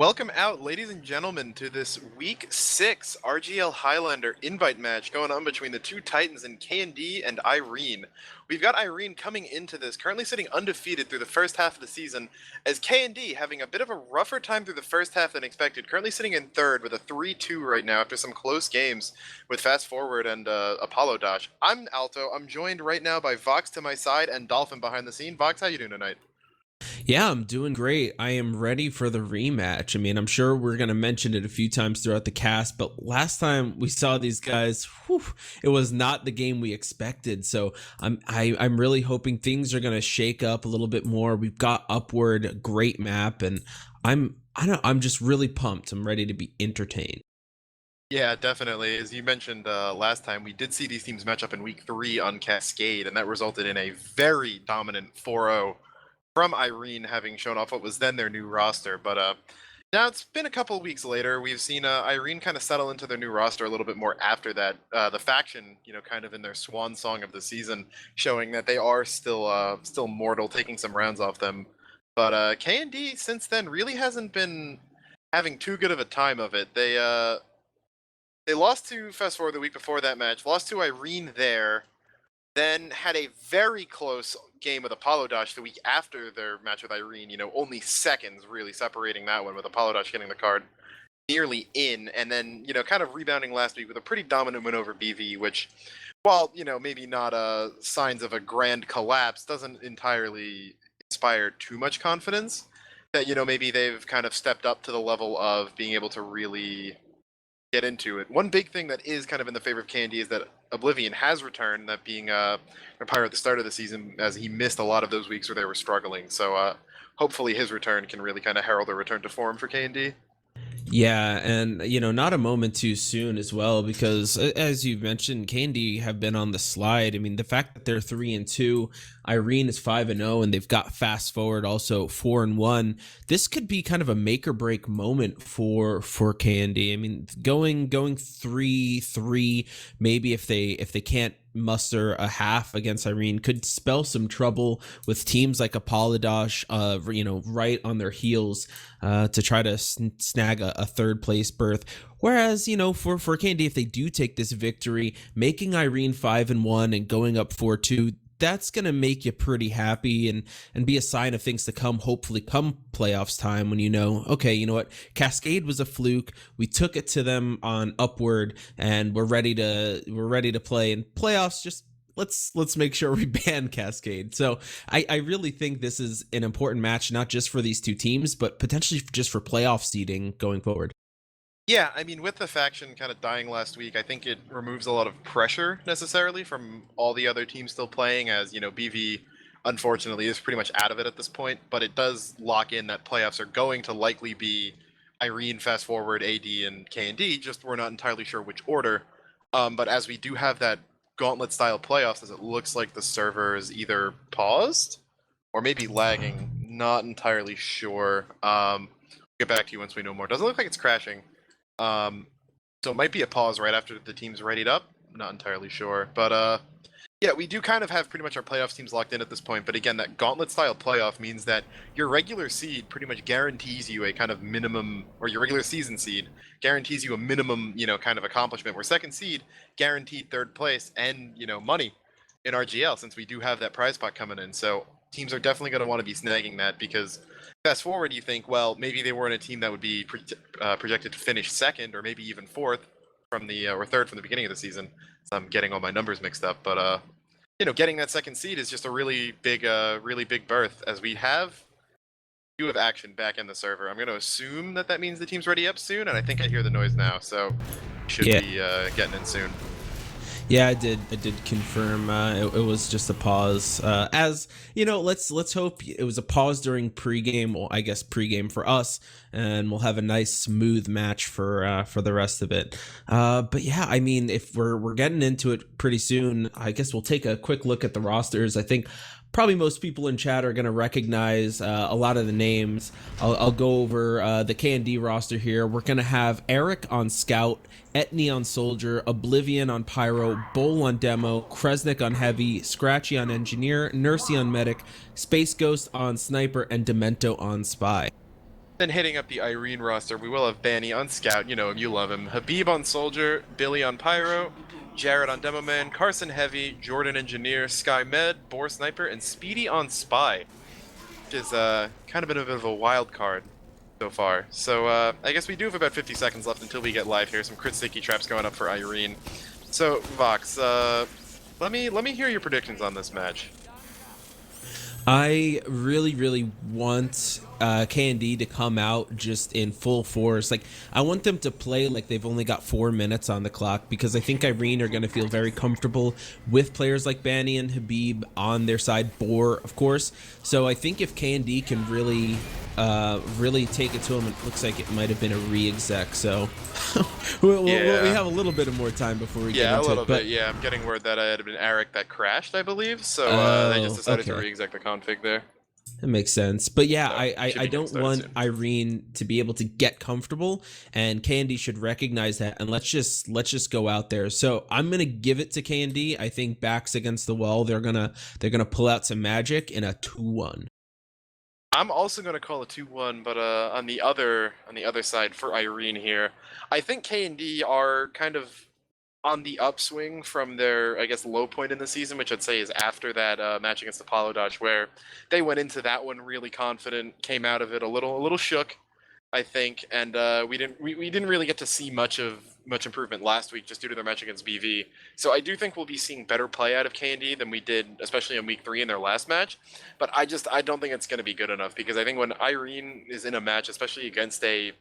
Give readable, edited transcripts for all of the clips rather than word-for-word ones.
Welcome out, ladies and gentlemen, to this Week 6 RGL Highlander invite match going on between the two Titans in KND and Irene. We've got Irene coming into this, currently sitting undefeated through the first half of the season, as KND having a bit of a rougher time through the first half than expected, currently sitting in third with a 3-2 right now after some close games with Fast Forward and Apollo Dash. I'm Alto. I'm joined right now by Vox to my side and Dolphin behind the scene. Vox, how you doing tonight? Yeah, I'm doing great. I am ready for the rematch. I mean, I'm sure we're going to mention it a few times throughout the cast, but last time we saw these guys, it was not the game we expected. So I'm really hoping things are going to shake up a little bit more. We've got Upward, a great map, and I'm just really pumped. I'm ready to be entertained. Yeah, definitely. As you mentioned last time, we did see these teams match up in Week 3 on Cascade, and that resulted in a very dominant 4-0 from Irene having shown off what was then their new roster. But now it's been a couple of weeks later. We've seen Irene kind of settle into their new roster a little bit more after that. The faction, kind of in their swan song of the season, showing that they are still mortal, taking some rounds off them. But KND since then really hasn't been having too good of a time of it. They lost to Fast Forward the week before that match, lost to Irene there, then had a very close game with Apollo Dash the week after their match with Irene, only seconds really separating that one with Apollo Dash getting the card nearly in, and then, kind of rebounding last week with a pretty dominant win over BV, which, while, maybe not signs of a grand collapse, doesn't entirely inspire too much confidence that, maybe they've kind of stepped up to the level of being able to really get into it. One big thing that is kind of in the favor of KND is that Oblivion has returned, that being a Pyro at the start of the season, as he missed a lot of those weeks where they were struggling. So hopefully his return can really kind of herald a return to form for KND. Yeah, and not a moment too soon as well, because as you mentioned, KND have been on the slide. I mean, the fact that they're 3-2, Irene is 5-0, and they've got Fast Forward also 4-1. This could be kind of a make or break moment for KND. I mean, going 3-3, maybe if they can't muster a half against Irene, could spell some trouble with teams like Apollodosh, right on their heels to try to snag a third place berth. Whereas, for KND, if they do take this victory, making Irene 5-1 and going up 4-2, that's going to make you pretty happy and be a sign of things to come, hopefully come playoffs time, when okay, you know what, Cascade was a fluke. We took it to them on Upward, and we're ready to play in playoffs. Just let's make sure we ban Cascade. So I really think this is an important match, not just for these two teams, but potentially just for playoff seeding going forward. Yeah, I mean, with the faction kind of dying last week, I think it removes a lot of pressure necessarily from all the other teams still playing, as, BV unfortunately is pretty much out of it at this point, but it does lock in that playoffs are going to likely be Irene, Fast Forward, AD, and KND, just we're not entirely sure which order. But as we do have that gauntlet style playoffs, as it looks like the server is either paused or maybe lagging, not entirely sure. Get back to you once we know more. Doesn't look like it's crashing. So it might be a pause right after the team's readied up. Not entirely sure. But yeah, we do kind of have pretty much our playoffs teams locked in at this point. But again, that gauntlet-style playoff means that your regular seed pretty much guarantees you a kind of minimum, or your regular season seed guarantees you a minimum, kind of accomplishment, where second seed guaranteed third place and, money in RGL, since we do have that prize pot coming in. So teams are definitely going to want to be snagging that, because fast forward, you think, well, maybe they weren't a team that would be projected to finish second or maybe even fourth from the or third from the beginning of the season. So I'm getting all my numbers mixed up, but getting that second seed is just a really big berth, as we have action back in the server. I'm going to assume that means the team's ready up soon, and I think I hear the noise now, so should be getting in soon. Yeah, I did confirm. It was just a pause. As let's hope it was a pause during pregame. Well, I guess pregame for us, and we'll have a nice smooth match for the rest of it. But yeah, I mean, if we're getting into it pretty soon, I guess we'll take a quick look at the rosters. I think probably most people in chat are going to recognize a lot of the names. I'll go over the KND roster here. We're going to have Eric on Scout, Etney on Soldier, Oblivion on Pyro, Bull on Demo, Kresnik on Heavy, Scratchy on Engineer, Nursey on Medic, Space Ghost on Sniper, and Demento on Spy. Then hitting up the Irene roster, we will have Banny on Scout, you know him, you love him. Habib on Soldier, Billy on Pyro, Jared on Demoman, Carson Heavy, Jordan Engineer, Sky Med, Boar Sniper, and Speedy on Spy, which is kind of been a bit of a wild card so far. So I guess we do have about 50 seconds left until we get live here. Some crit sticky traps going up for Irene. So Vox, let me hear your predictions on this match. I really, really want KND to come out just in full force. Like, I want them to play like they've only got 4 minutes on the clock, because I think Irene are going to feel very comfortable with players like Banny and Habib on their side. Boar, of course. So I think if KND can really take it to him, it looks like it might have been a re-exec. So we have a little bit of more time before we get into it. Yeah, a little bit. Yeah, I'm getting word that it had been Eric that crashed, I believe. So they just decided to re-exec the config there. That makes sense. But yeah, So, I don't want Irene to be able to get comfortable, and KND should recognize that, and let's just go out there. So I'm gonna give it to KND. I think backs against the wall, they're gonna pull out some magic in a 2-1. I'm also going to call a 2-1, but on the other side for Irene here, I think KND are kind of on the upswing from their, I guess, low point in the season, which I'd say is after that match against Apollo Dodge, where they went into that one really confident, came out of it a little shook, I think, and we didn't really get to see much improvement last week just due to their match against BV. So I do think we'll be seeing better play out of KND than we did, especially in week 3 in their last match. But I don't think it's going to be good enough, because I think when Irene is in a match, especially against a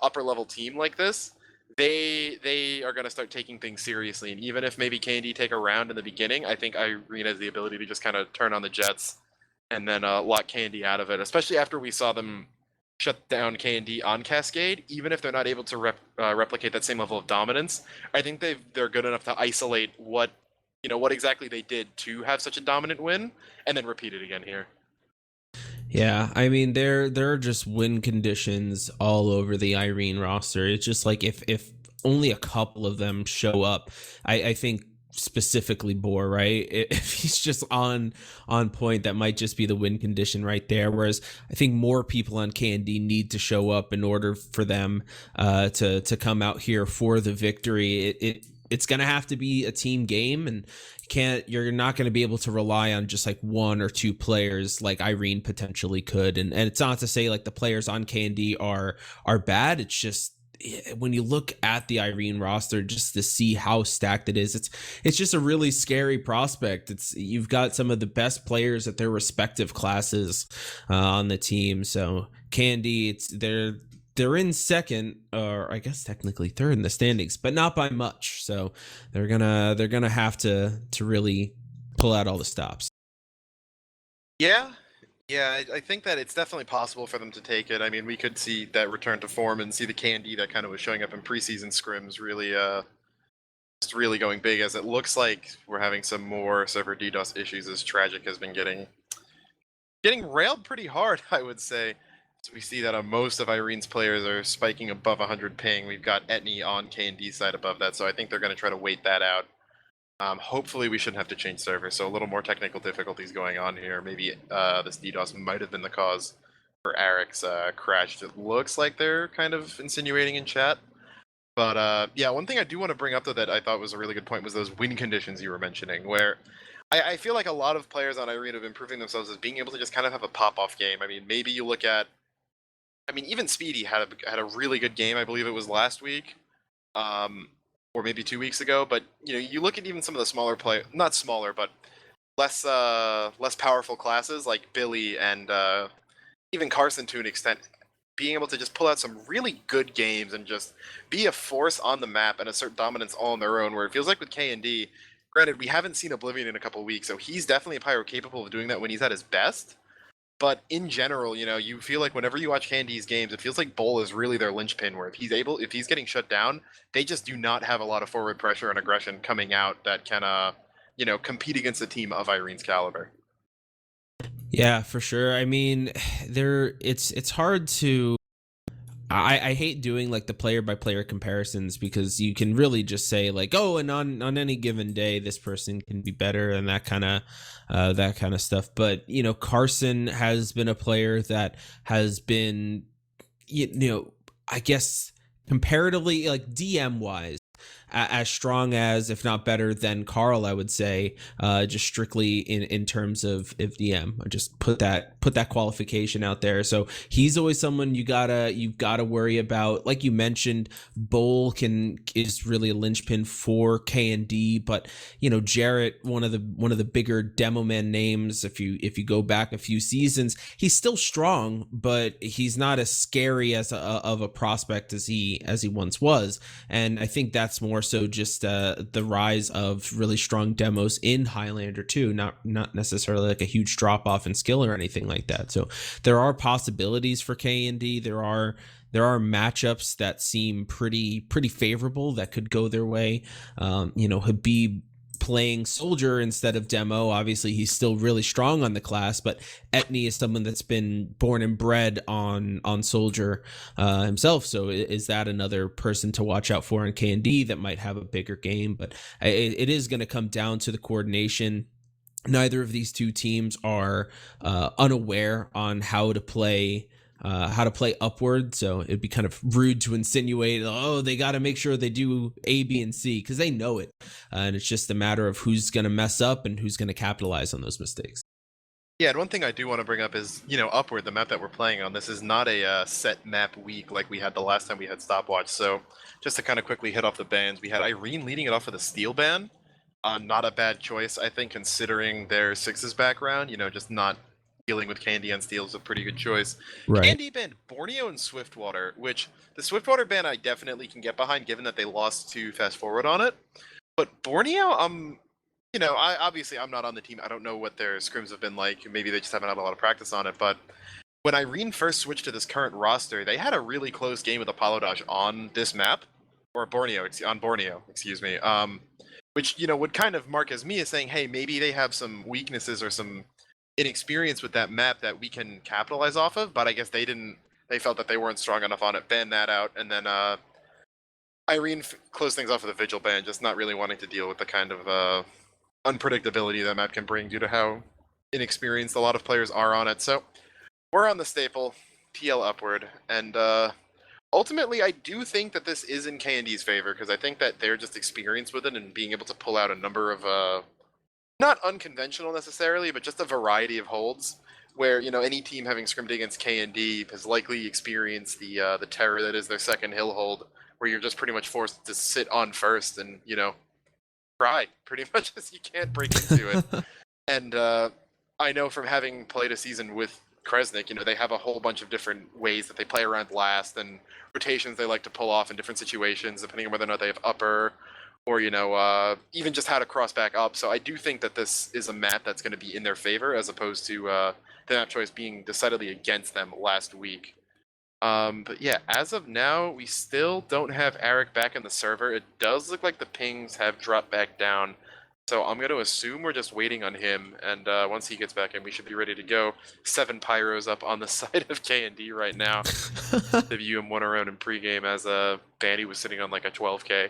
upper level team like this, they are going to start taking things seriously. And even if maybe KND take a round in the beginning, I think Irene has the ability to just kind of turn on the jets and then lock KND out of it, especially after we saw them shut down KND on Cascade. Even if they're not able to replicate that same level of dominance, I think they're good enough to isolate what exactly they did to have such a dominant win, and then repeat it again here. Yeah, I mean, there are just win conditions all over the Irene roster. It's just like if only a couple of them show up, I think specifically Boar, right? If he's just on point, that might just be the win condition right there. Whereas I think more people on KND need to show up in order for them to come out here for the victory. It's going to have to be a team game, and you're not going to be able to rely on just like 1 or 2 players like Irene potentially could. And it's not to say like the players on KND are bad. It's just, when you look at the Irene roster, just to see how stacked it is, it's just a really scary prospect. You've got some of the best players at their respective classes on the team. So KND, they're in second, or I guess technically third in the standings, but not by much. So they're gonna have to really pull out all the stops. Yeah, I think that it's definitely possible for them to take it. I mean, we could see that return to form and see the KND that kind of was showing up in preseason scrims really just really going big, as it looks like we're having some more server DDoS issues, as Tragic has been getting railed pretty hard, I would say. So we see that most of Irene's players are spiking above 100 ping. We've got Etney on KND's side above that, so I think they're going to try to wait that out. Hopefully we shouldn't have to change server, so a little more technical difficulties going on here. Maybe this DDoS might have been the cause for Eric's crash. It looks like they're kind of insinuating in chat. But yeah, one thing I do want to bring up, though, that I thought was a really good point was those win conditions you were mentioning, where I feel like a lot of players on Irene have been proving themselves as being able to just kind of have a pop-off game. I mean, maybe you look at, even Speedy had a really good game. I believe it was last week. Or maybe 2 weeks ago, but you look at even some of the smaller not smaller, but less powerful classes like Billy and even Carson to an extent, being able to just pull out some really good games and just be a force on the map and assert dominance all on their own, where it feels like with KND, granted, we haven't seen Oblivion in a couple of weeks, so he's definitely a pyro capable of doing that when he's at his best. But in general, you feel like whenever you watch KND's games, it feels like Bull is really their linchpin, where if he's getting shut down, they just do not have a lot of forward pressure and aggression coming out that can, compete against a team of Irene's caliber. Yeah, for sure. I mean, it's hard to. I hate doing like the player by player comparisons, because you can really just say like, oh, and on any given day this person can be better, and that kind of stuff. But Carson has been a player that has been I guess comparatively, like DM wise, as strong as, if not better than Carl, I would say, just strictly in terms of DM. I just put that qualification out there. So he's always someone you've gotta worry about. Like you mentioned, Bowl is really a linchpin for KND, but Jarrett, one of the bigger demo man names. If you go back a few seasons, he's still strong, but he's not as scary of a prospect as he once was. And I think that's more so just the rise of really strong demos in Highlander too, not necessarily like a huge drop off in skill or anything like that. So there are possibilities for KND. There are matchups that seem pretty favorable that could go their way. Habib playing soldier instead of demo, obviously he's still really strong on the class, but Etney is someone that's been born and bred on soldier himself. So is that another person to watch out for in KND that might have a bigger game? But it is going to come down to the coordination. Neither of these two teams are unaware on how to play upward, so it'd be kind of rude to insinuate, oh, they got to make sure they do A, B, and C, because they know it, and it's just a matter of who's going to mess up and who's going to capitalize on those mistakes. Yeah, and one thing I do want to bring up is, Upward, the map that we're playing on, this is not a set map week like we had the last time we had Stopwatch. So just to kind of quickly hit off the bans, we had Irene leading it off with a steel ban. Not a bad choice, I think, considering their Sixes background. Just not dealing with KND on steel is a pretty good choice. Right. KND banned Borneo and Swiftwater, which the Swiftwater ban I definitely can get behind, given that they lost to Fast Forward on it. But Borneo, I'm not on the team. I don't know what their scrims have been like. Maybe they just haven't had a lot of practice on it. But when Irene first switched to this current roster, they had a really close game with Apollo Dodge on this map, or Borneo, excuse me. Which would kind of mark as me as saying, hey, maybe they have some weaknesses or some inexperience with that map that we can capitalize off of, but I guess they felt that they weren't strong enough on it, banned that out, and then Irene closed things off with a Vigil ban, just not really wanting to deal with the kind of unpredictability that map can bring due to how inexperienced a lot of players are on it. So we're on the staple, TL Upward, and ultimately I do think that this is in KND's favor, because I think that they're just experienced with it and being able to pull out a number of not unconventional necessarily, but just a variety of holds where, any team having scrimmed against KND has likely experienced the terror that is their second hill hold, where you're just pretty much forced to sit on first and, cry pretty much as you can't break into it. And I know from having played a season with Kresnik, they have a whole bunch of different ways that they play around last and rotations they like to pull off in different situations, depending on whether or not they have upper or, even just how to cross back up. So I do think that this is a map that's going to be in their favor, as opposed to the map choice being decidedly against them last week. But yeah, as of now, we still don't have Eric back in the server. It does look like the pings have dropped back down. So I'm going to assume we're just waiting on him, and once he gets back in, we should be ready to go. 7 pyros up on the side of KND right now. To view him one around in pregame as Bandy was sitting on like a 12k.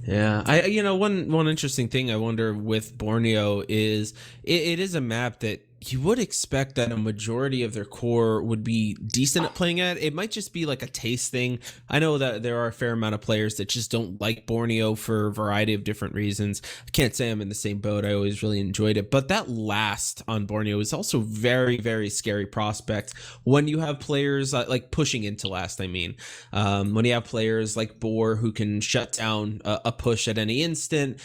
Yeah, one interesting thing I wonder with Borneo is it is a map that you would expect that a majority of their core would be decent at playing at. It might just be like a taste thing. I know that there are a fair amount of players that just don't like Borneo for a variety of different reasons. I can't say I'm in the same boat. I always really enjoyed it. But that last on Borneo is also very, very scary prospect when you have players like pushing into last, I mean. When you have players like Boar who can shut down a push at any instant,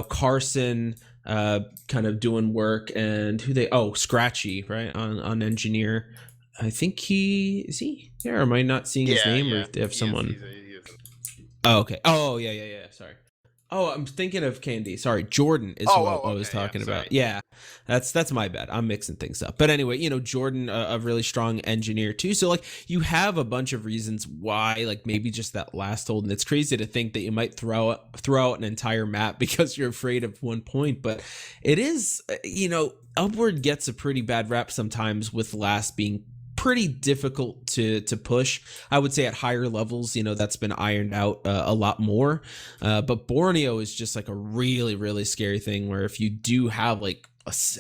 Carson kind of doing work, and Scratchy, right, on engineer. I think he there, or am I not seeing his name? Or if someone he is. Oh, okay. Oh, yeah, sorry. Oh, I'm thinking of KND. Sorry, Jordan is who I was talking about. Yeah, that's my bad. I'm mixing things up. But anyway, Jordan, a really strong engineer too. So like, you have a bunch of reasons why, like maybe just that last hold, and it's crazy to think that you might throw out an entire map because you're afraid of one point. But it is, Upward gets a pretty bad rap sometimes with last being pretty difficult to push. I would say at higher levels, that's been ironed out a lot more. But Borneo is just like a really, really scary thing where if you do have like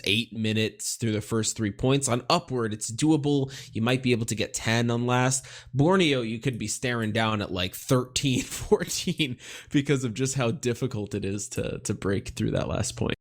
8 minutes through the first 3 points on upward, it's doable. You might be able to get 10 on last. Borneo, you could be staring down at like 13, 14 because of just how difficult it is to break through that last point.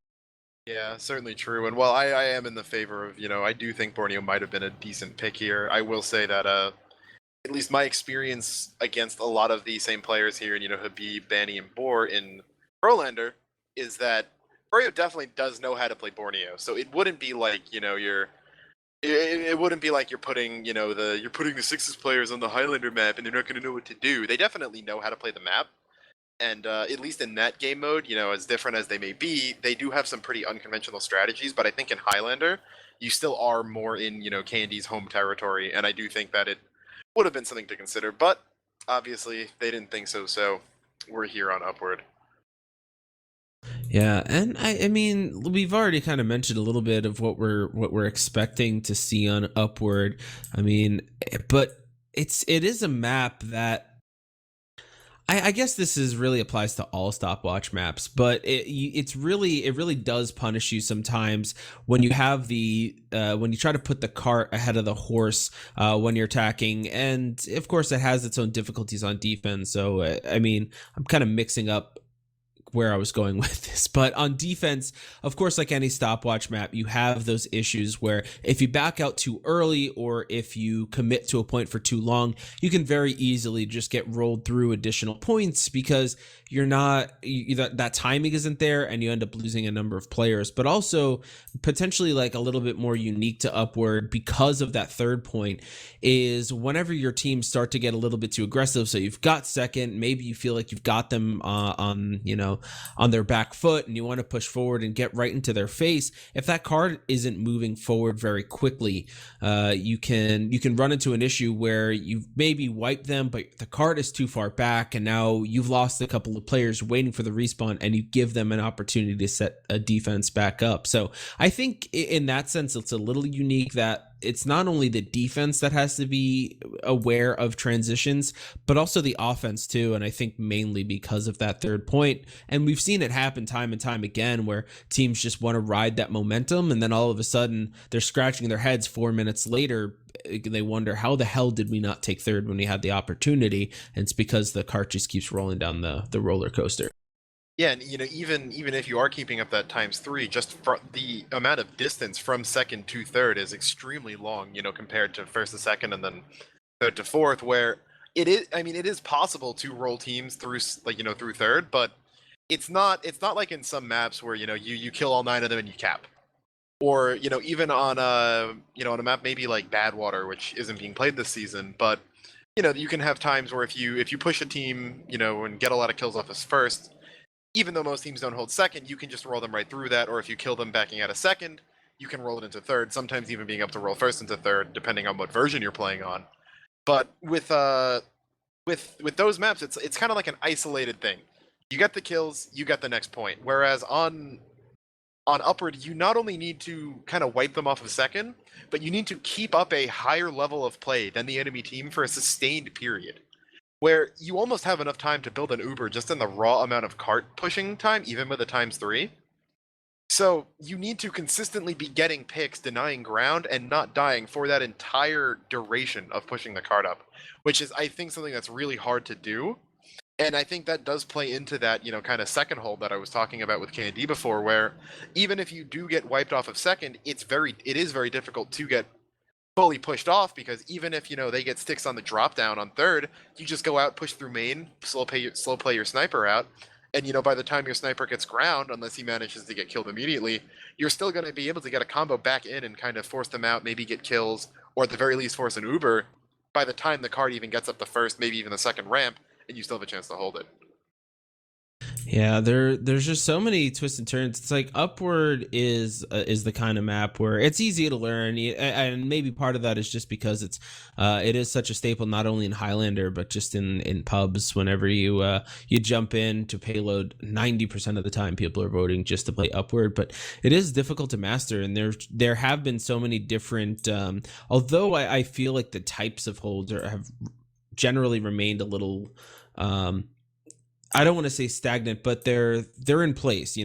Yeah, certainly true. And while I am in the favor of, I do think Borneo might have been a decent pick here. I will say that at least my experience against a lot of the same players here, and Habib, Bani, and Boar in Highlander, is that Borneo definitely does know how to play Borneo. So it wouldn't be like it wouldn't be like you're putting you're putting the Sixes players on the Highlander map and they're not going to know what to do. They definitely know how to play the map. And at least in that game mode, as different as they may be, they do have some pretty unconventional strategies. But I think in Highlander, you still are more in KND's home territory, and I do think that it would have been something to consider. But obviously, they didn't think so. So we're here on Upward. Yeah, and I mean, we've already kind of mentioned a little bit of what we're expecting to see on Upward. I mean, but it is a map that I guess this is really applies to all stopwatch maps, but it really does punish you sometimes when you have when you try to put the cart ahead of the horse when you're attacking, and of course it has its own difficulties on defense. So I mean, I'm kind of mixing up where I was going with this. But on defense, of course, like any stopwatch map, you have those issues where if you back out too early or if you commit to a point for too long, you can very easily just get rolled through additional points because you're not that timing isn't there and you end up losing a number of players. But also potentially like a little bit more unique to Upward because of that third point is whenever your teams start to get a little bit too aggressive. So you've got second, maybe you feel like you've got them on their back foot and you want to push forward and get right into their face. If that card isn't moving forward very quickly, you can run into an issue where you've maybe wiped them, but the card is too far back and now you've lost a couple of players waiting for the respawn and you give them an opportunity to set a defense back up. So I think in that sense, it's a little unique that it's not only the defense that has to be aware of transitions, but also the offense too. And I think mainly because of that third point. And we've seen it happen time and time again where teams just want to ride that momentum. And then all of a sudden they're scratching their heads 4 minutes later. They wonder, how the hell did we not take third when we had the opportunity? And it's because the cart just keeps rolling down the roller coaster. Yeah, and even if you are keeping up that '3, just the amount of distance from second to third is extremely long, compared to first to second and then third to fourth, where it is. I mean, it is possible to roll teams through through third, but it's not like in some maps where you kill all 9 of them and you cap, or even on on a map maybe like Badwater, which isn't being played this season, but you can have times where if you push a team and get a lot of kills off as first. Even though most teams don't hold second, you can just roll them right through that, or if you kill them backing out of second, you can roll it into third, sometimes even being able to roll first into third, depending on what version you're playing on. But with those maps, it's kind of like an isolated thing. You get the kills, you get the next point. Whereas on Upward, you not only need to kind of wipe them off of second, but you need to keep up a higher level of play than the enemy team for a sustained period, where you almost have enough time to build an Uber just in the raw amount of cart pushing time, even with a ×3. So you need to consistently be getting picks, denying ground, and not dying for that entire duration of pushing the cart up, which is, I think, something that's really hard to do. And I think that does play into that, kind of second hold that I was talking about with KND before, where even if you do get wiped off of second, it is very difficult to get fully pushed off, because even if they get sticks on the drop down on third, you just go out, push through main, slow play your sniper out, and by the time your sniper gets ground, unless he manages to get killed immediately, you're still going to be able to get a combo back in and kind of force them out, maybe get kills, or at the very least force an Uber by the time the card even gets up the first, maybe even the second ramp, and you still have a chance to hold it. Yeah, there's just so many twists and turns. It's like Upward is the kind of map where it's easy to learn, and maybe part of that is just because it is such a staple not only in Highlander but just in pubs. Whenever you jump in to payload, 90% of the time people are voting just to play Upward, but it is difficult to master, and there have been so many different. Although I feel like the types of holds have generally remained a little. I don't want to say stagnant, but they're in place.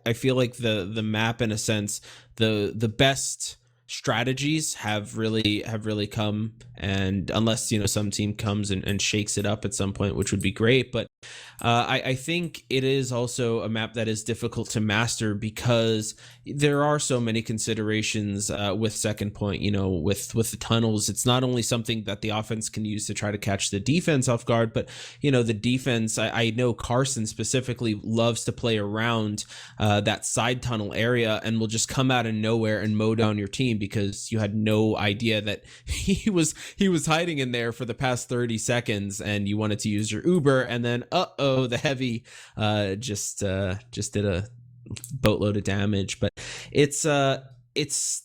I feel like the map, in a sense, the best strategies have really come, and unless some team comes and shakes it up at some point, which would be great. But I think it is also a map that is difficult to master because there are so many considerations with second point. With the tunnels, it's not only something that the offense can use to try to catch the defense off guard, but the defense. I know Carson specifically loves to play around that side tunnel area and will just come out of nowhere and mow down your team because you had no idea that he was hiding in there for the past 30 seconds and you wanted to use your Uber, and then the heavy just did a boatload of damage. But it's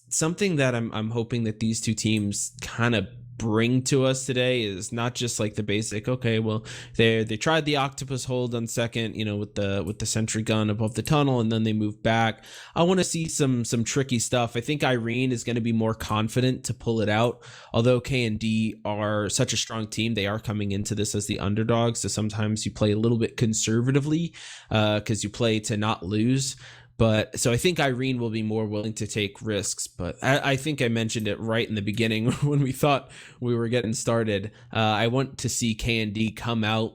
something that I'm hoping that these two teams kind of bring to us today, is not just like the basic, okay, well, they tried the octopus hold on second, with the sentry gun above the tunnel, and then they moved back. I want to see some tricky stuff. I think Irene is going to be more confident to pull it out, although KND are such a strong team. They are coming into this as the underdogs, so sometimes you play a little bit conservatively because you play to not lose. But so I think Irene will be more willing to take risks. But I think I mentioned it right in the beginning when we thought we were getting started. I want to see KND come out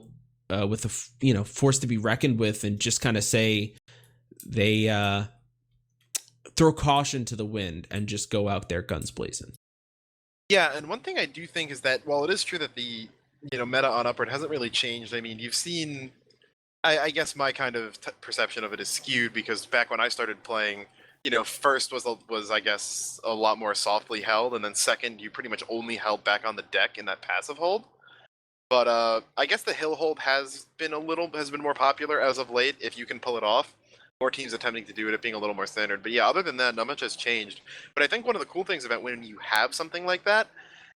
with a force to be reckoned with, and just kind of say they throw caution to the wind and just go out there guns blazing. Yeah, and one thing I do think is that while it is true that the meta on Upward hasn't really changed, I mean, you've seen. I guess my kind of perception of it is skewed because back when I started playing, first was I guess a lot more softly held, and then second you pretty much only held back on the deck in that passive hold. But I guess the hill hold has been more popular as of late if you can pull it off. More teams attempting to do it being a little more standard. But yeah, other than that, not much has changed. But I think one of the cool things about when you have something like that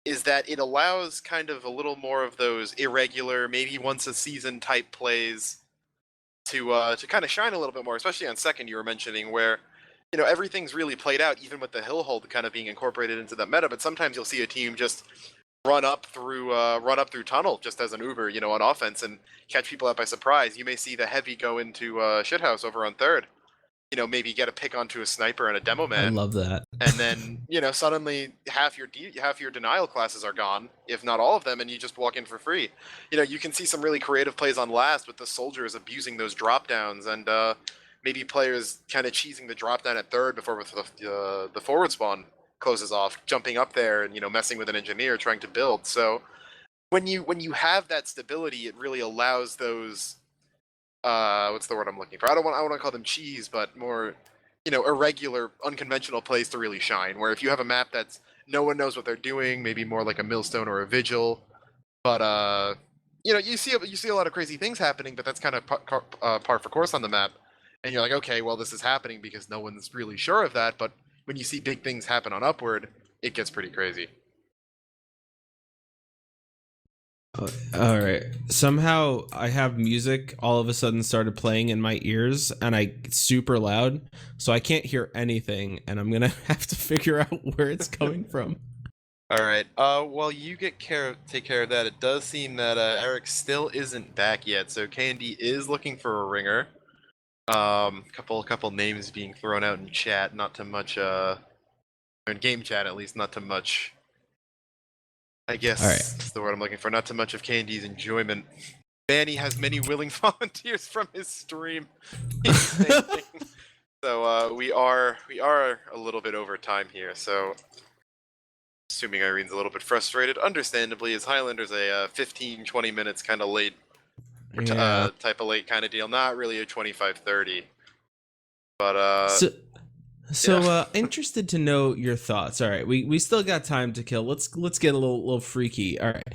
is that it allows kind of a little more of those irregular, maybe once a season type plays to kind of shine a little bit more, especially on second. You were mentioning where everything's really played out, even with the hill hold kind of being incorporated into that meta. But sometimes you'll see a team just run up through tunnel just as an Uber, on offense and catch people out by surprise. You may see the heavy go into shithouse over on third. Maybe get a pick onto a sniper and a demo man. I love that. And then suddenly half your denial classes are gone, if not all of them, and you just walk in for free. You can see some really creative plays on last with the soldiers abusing those drop downs, and maybe players kind of cheesing the drop down at third before the forward spawn closes off, jumping up there and messing with an engineer trying to build. So when you have that stability, it really allows those. What's the word I'm looking for? I don't want to call them cheese, but more, irregular, unconventional plays to really shine. Where if you have a map that's no one knows what they're doing, maybe more like a millstone or a vigil, but you see a lot of crazy things happening, but that's kind of par for course on the map, and you're like, okay, well, this is happening because no one's really sure of that. But when you see big things happen on Upward, it gets pretty crazy. All right. Somehow I have music all of a sudden started playing in my ears, and it's super loud, so I can't hear anything, and I'm gonna have to figure out where it's coming from. All right. While you take care of that, it does seem that Eric still isn't back yet, so KND is looking for a ringer. Couple names being thrown out in chat, not too much. In game chat, at least, not too much. I guess that's the word I'm looking for. Not too much of KND's enjoyment. Manny has many willing volunteers from his stream. So we are a little bit over time here. So assuming Irene's a little bit frustrated, understandably, as Highlander's a 15-20 minutes kind of late type of late kind of deal. Not really a 25-30. But So interested to know your thoughts. All right, we still got time to kill. Let's get a little freaky. All right,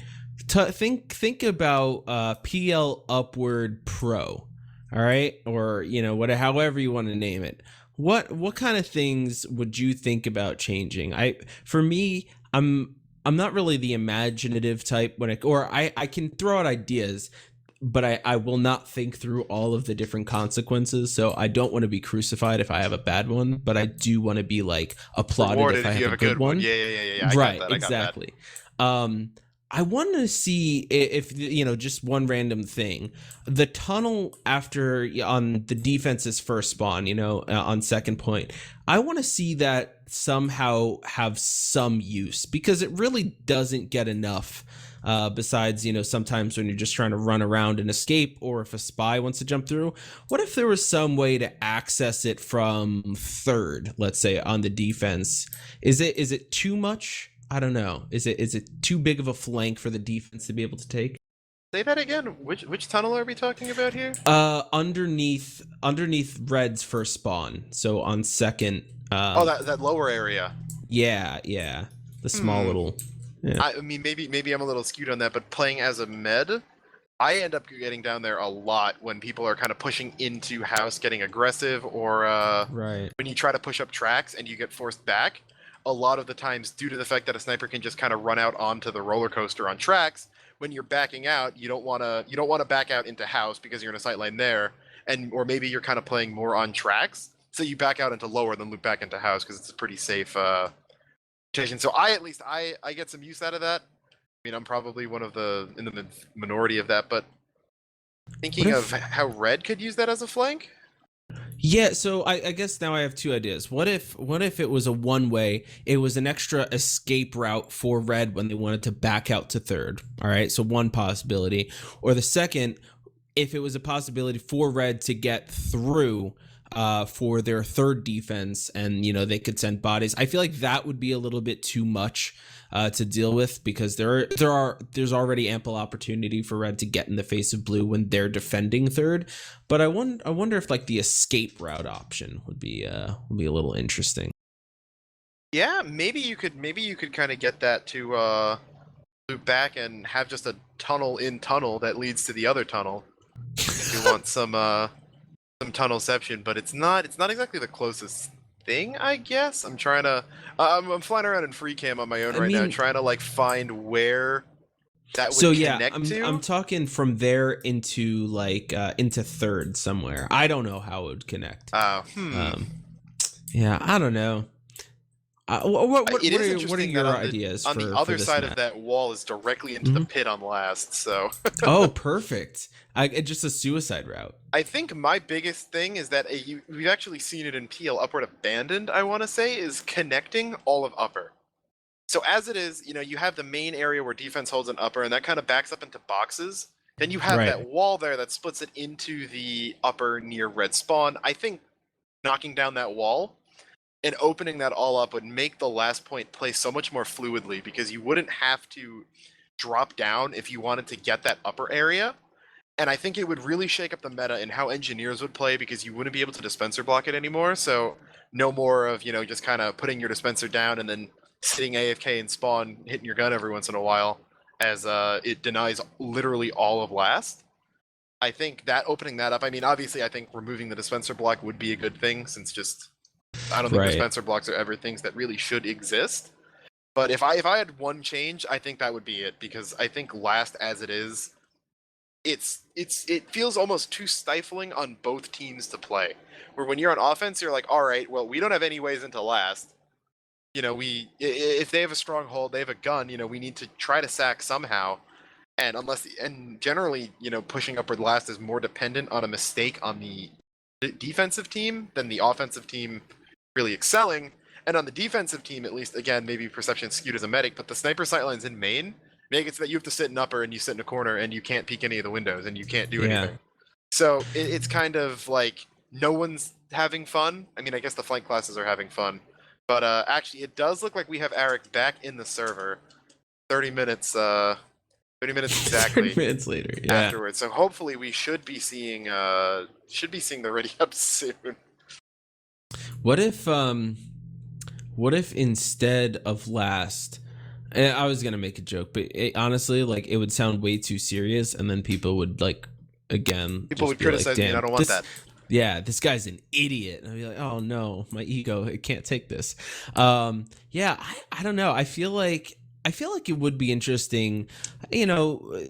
think about PL Upward Pro. All right, or however you want to name it. What kind of things would you think about changing? For me, I'm not really the imaginative type I can throw out ideas, but I will not think through all of the different consequences. So I don't want to be crucified if I have a bad one, but I do want to be like applauded if Rewarded I if you have have a a good good one. one. Yeah. I got Right, that. I got that. exactly. Um, I want to see if just one random thing, the tunnel after on the defense's first spawn, on second point. I want to see that somehow have some use because it really doesn't get enough. Besides, sometimes when you're just trying to run around and escape, or if a spy wants to jump through, what if there was some way to access it from third, let's say, on the defense? Is it too much? I don't know. Is it too big of a flank for the defense to be able to take? Say that again. Which tunnel are we talking about here? Underneath Red's first spawn. So on second. Oh, that lower area. Yeah. The small little. Yeah. I mean, maybe I'm a little skewed on that, but playing as a med, I end up getting down there a lot when people are kind of pushing into house, getting aggressive, or Right. when you try to push up tracks and you get forced back. A lot of the times, due to the fact that a sniper can just kind of run out onto the roller coaster on tracks, when you're backing out, you don't want to back out into house because you're in a sight line there, or maybe you're kind of playing more on tracks, so you back out into lower, then loop back into house because it's a pretty safe rotation. So I get some use out of that. I mean, I'm probably in the minority of that, but thinking of how Red could use that as a flank. Yeah, so I guess now I have two ideas. What if it was a one way? It was an extra escape route for Red when they wanted to back out to third. All right, so one possibility. Or the second, if it was a possibility for Red to get through for their third defense, and they could send bodies. I feel like that would be a little bit too much to deal with because there's already ample opportunity for Red to get in the face of Blue when they're defending third. But I wonder if like the escape route option would be a little interesting. Yeah, maybe you could kind of get that to loop back and have just a tunnel in tunnel that leads to the other tunnel. If you want some tunnelception, but it's not exactly the closest thing, I guess. I'm trying to I'm flying around in free cam on my own now, trying to like find where that would connect to. I'm talking from there into like into third somewhere. I don't know how it would connect. Yeah, I don't know. What are your ideas on the other side of that wall is directly into the pit on last, so oh, perfect. Just a suicide route. I think my biggest thing is that we've actually seen it in PL Upward Abandoned, I want to say, is connecting all of upper. So as it is, you have the main area where defense holds an upper, and that kind of backs up into boxes. Then you have that wall there that splits it into the upper near red spawn. I think knocking down that wall and opening that all up would make the last point play so much more fluidly, because you wouldn't have to drop down if you wanted to get that upper area. And I think it would really shake up the meta in how engineers would play, because you wouldn't be able to dispenser block it anymore. So no more of, just kind of putting your dispenser down and then sitting AFK and spawn, hitting your gun every once in a while, as it denies literally all of last. I think that opening that up, I mean, obviously I think removing the dispenser block would be a good thing, since I don't think dispenser blocks are ever things that really should exist. But if I had one change, I think that would be it, because I think last as it is, it feels almost too stifling on both teams to play. Where when you're on offense, you're like, all right, well, we don't have any ways into last. If they have a stronghold, they have a gun. We need to try to sack somehow. And generally, pushing upward last is more dependent on a mistake on the defensive team than the offensive team really excelling. And on the defensive team, at least, again, maybe perception skewed as a medic, but the sniper sightlines in main make it so that you have to sit in upper and you sit in a corner and you can't peek any of the windows and you can't do anything. So it's kind of like no one's having fun. I mean, I guess the flank classes are having fun, but actually it does look like we have Eric back in the server 30 minutes exactly 30 minutes later, afterwards. So hopefully we should be seeing the ready up soon. What if instead of last, I was gonna make a joke, but honestly, like, it would sound way too serious, and then people would like again. People just would be like, criticize me, and I "Damn, don't want this- that. Yeah, this guy's an idiot." And I'd be like, "Oh no, my ego, it can't take this." Yeah, I don't know. I feel like it would be interesting, you know,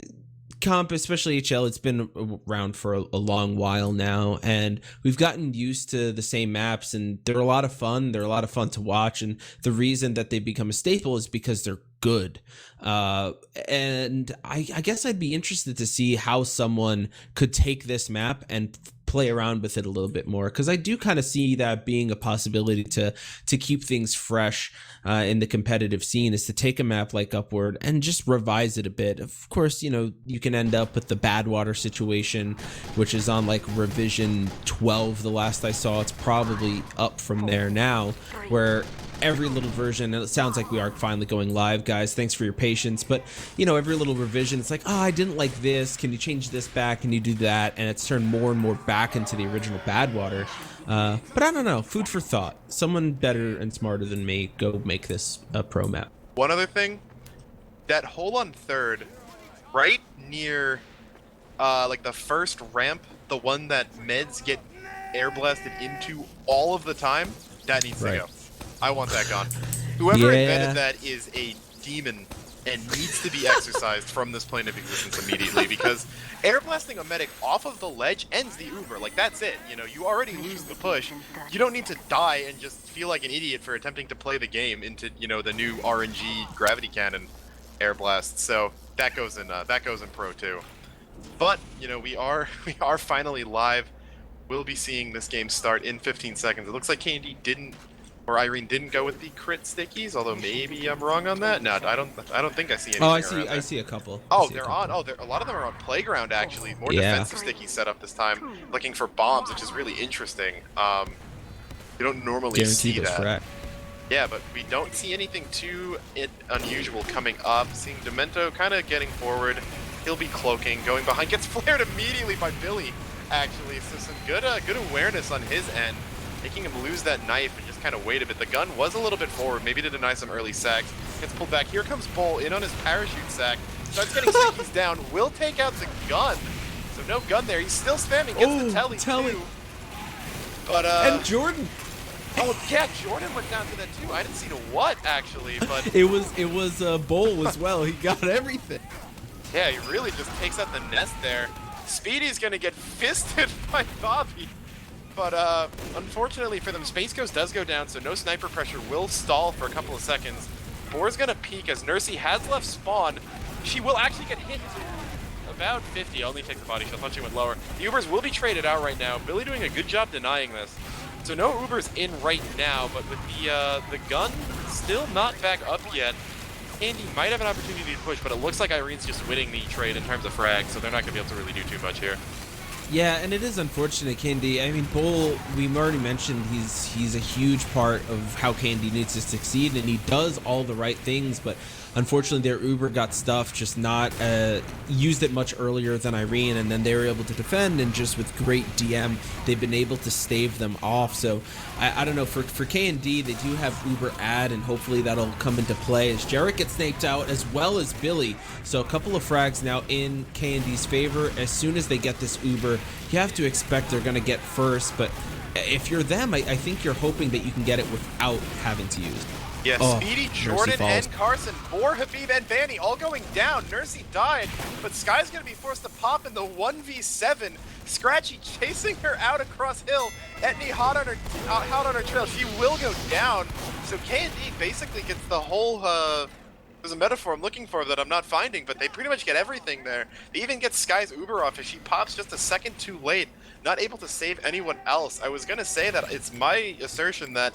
comp, especially HL. It's been around for a long while now, and we've gotten used to the same maps, and they're a lot of fun. They're a lot of fun to watch, and the reason that they become a staple is because they're good. And I guess I'd be interested to see how someone could take this map and play around with it a little bit more, because I do kind of see that being a possibility to keep things fresh in the competitive scene, is to take a map like Upward and just revise it a bit. Of course, you know, you can end up with the Badwater situation, which is on like revision 12 the last I saw. It's probably up from there now, where every little version, and it sounds like we are finally going live, guys, thanks for your patience, but you know, every little revision, it's like, oh, I didn't like this, can you change this back, can you do that, and it's turned more and more back into the original Badwater. But I don't know, food for thought. Someone better and smarter than me, go make this a pro map. One other thing, that hole on third, right near like the first ramp, the one that meds get air blasted into all of the time, that needs to go. I want that gone. Whoever invented that is a demon and needs to be exorcised from this plane of existence immediately, because air blasting a medic off of the ledge ends the Uber. Like, that's it. You know, you already lose the push. You don't need to die and just feel like an idiot for attempting to play the game into, you know, the new RNG gravity cannon air blast. So that goes in pro too. But, you know, we are finally live. We'll be seeing this game start in 15 seconds. It looks like KND didn't, or Irene didn't go with the crit stickies, although maybe I'm wrong on that. No, I don't think I see anything. Oh, I see a couple. Oh, they're on. Oh, a lot of them are on playground actually. More defensive stickies set up this time, looking for bombs, which is really interesting. You don't normally see that. Correct. Yeah, but we don't see anything too unusual coming up. Seeing Demento kind of getting forward. He'll be cloaking, going behind, gets flared immediately by Billy. Actually, so some good awareness on his end, making him lose that knife and just kind of wait a bit. The gun was a little bit forward, maybe to deny some early sacks. Gets pulled back. Here comes Bull in on his parachute sack. Starts getting stickies down. Will take out the gun. So no gun there. He's still spamming. Gets the telly too. But and Jordan. Oh yeah, Jordan went down to that too. I didn't see the what actually, but it was Bull as well. He got everything. Yeah, he really just takes out the nest there. Speedy's gonna get fisted by Bobby. But unfortunately for them, Space Ghost does go down, so no sniper pressure will stall for a couple of seconds. Boar's gonna peek as Nursey has left spawn. She will actually get hit to about 50, only takes the body shot, thought she went lower. The Ubers will be traded out right now. Billy doing a good job denying this. So no Ubers in right now, but with the gun still not back up yet, Andy might have an opportunity to push, but it looks like Irene's just winning the trade in terms of frags, so they're not going to be able to really do too much here. Yeah, and it is unfortunate, KND. I mean, Bull, we've already mentioned he's a huge part of how KND needs to succeed, and he does all the right things, but unfortunately their Uber got stuffed, just not used it much earlier than Irene, and then they were able to defend, and just with great DM, they've been able to stave them off. So I don't know, for KND, they do have Uber add, and hopefully that'll come into play as Jarrett gets snaked out, as well as Billy. So a couple of frags now in KND's favor. As soon as they get this Uber, you have to expect they're going to get first, but if you're them, I think you're hoping that you can get it without having to use it. Yeah, Speedy, Jordan, and Carson, Boar, Habib, and Vanny all going down. Nursey died, but Sky's going to be forced to pop in the 1v7. Scratchy chasing her out across hill. Etney hot on her trail. She will go down. So KND basically gets the whole, there's a metaphor I'm looking for that I'm not finding, but they pretty much get everything there. They even get Sky's Uber off as she pops just a second too late, not able to save anyone else. I was going to say that it's my assertion that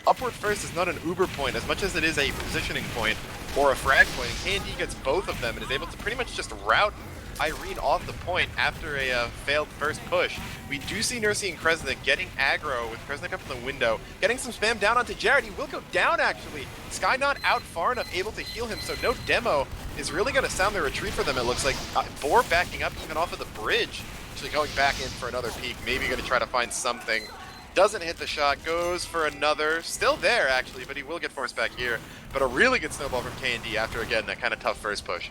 Upward First is not an Uber point as much as it is a positioning point or a frag point. And KND gets both of them and is able to pretty much just route Irene off the point after a failed first push. We do see Nursey and Kresnik getting aggro with Kresnik up in the window, getting some spam down onto Jared. He will go down actually. Sky not out far enough able to heal him, so no demo is really going to sound the retreat for them. It looks like Boar backing up even off of the bridge, actually going back in for another peek, maybe going to try to find something. Doesn't hit the shot, goes for another, still there actually, but he will get forced back here. But a really good snowball from KND after, again, that kind of tough first push.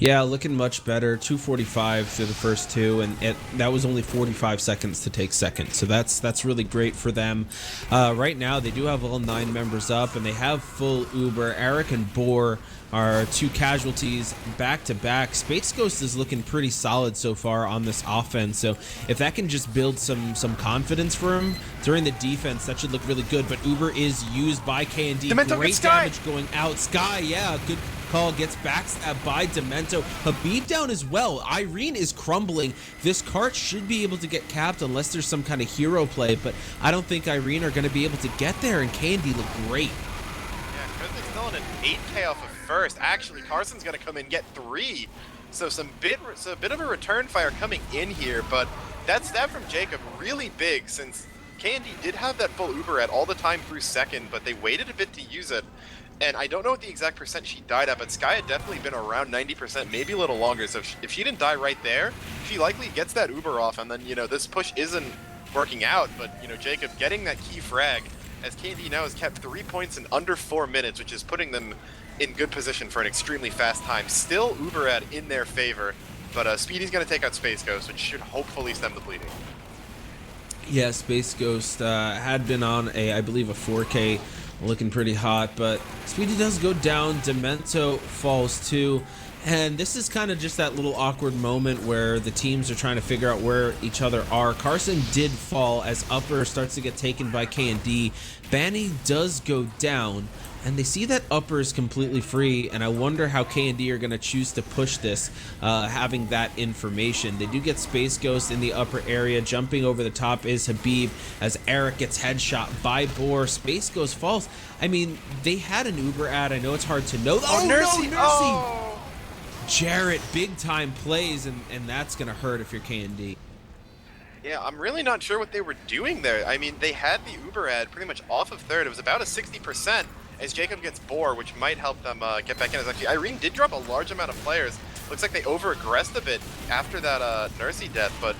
Yeah, looking much better. 2:45 through the first two, and that was only 45 seconds to take second. So that's really great for them. Right now, they do have all 9 members up, and they have full Uber. Eric and Boar are 2 casualties back to back. Space Ghost is looking pretty solid so far on this offense. So if that can just build some confidence for him during the defense, that should look really good. But Uber is used by KND. Demento, great Sky. damage going out. Sky, yeah, good call, gets backstabbed by Demento. Habib down as well. Irene is crumbling. This cart should be able to get capped unless there's some kind of hero play, but I don't think Irene are going to be able to get there, and KND look great. Yeah, Grizzly's still in an 8K off of first. Actually, Carson's going to come in and get 3. So a bit of a return fire coming in here, but that stab from Jacob really big, since KND did have that full Uber at all the time through second, but they waited a bit to use it. And I don't know what the exact percent she died at, but Sky had definitely been around 90%, maybe a little longer. So if she didn't die right there, she likely gets that Uber off, and then, this push isn't working out. But, Jacob getting that key frag, as KND now has kept 3 points in under 4 minutes, which is putting them in good position for an extremely fast time. Still Uber ad in their favor, but Speedy's going to take out Space Ghost, which should hopefully stem the bleeding. Yeah, Space Ghost had been on I believe a 4K, looking pretty hot, but Speedy does go down. Demento falls too, and this is kind of just that little awkward moment where the teams are trying to figure out where each other are. Carson did fall as Upper starts to get taken by KND. Banny does go down, and they see that Upper is completely free, and I wonder how KND are going to choose to push this, having that information. They do get Space Ghost in the upper area. Jumping over the top is Habib as Eric gets headshot by Boar. Space Ghost falls. I mean, they had an Uber ad. I know it's hard to know. Oh, Nursey! No, Nursey! Oh. Jarrett, big time plays, and that's going to hurt if you're KND. Yeah, I'm really not sure what they were doing there. I mean, they had the Uber ad pretty much off of third. It was about a 60%. As Jacob gets Boar, which might help them get back in. As actually, Irene did drop a large amount of players. Looks like they over-aggressed a bit after that Nursey death, but,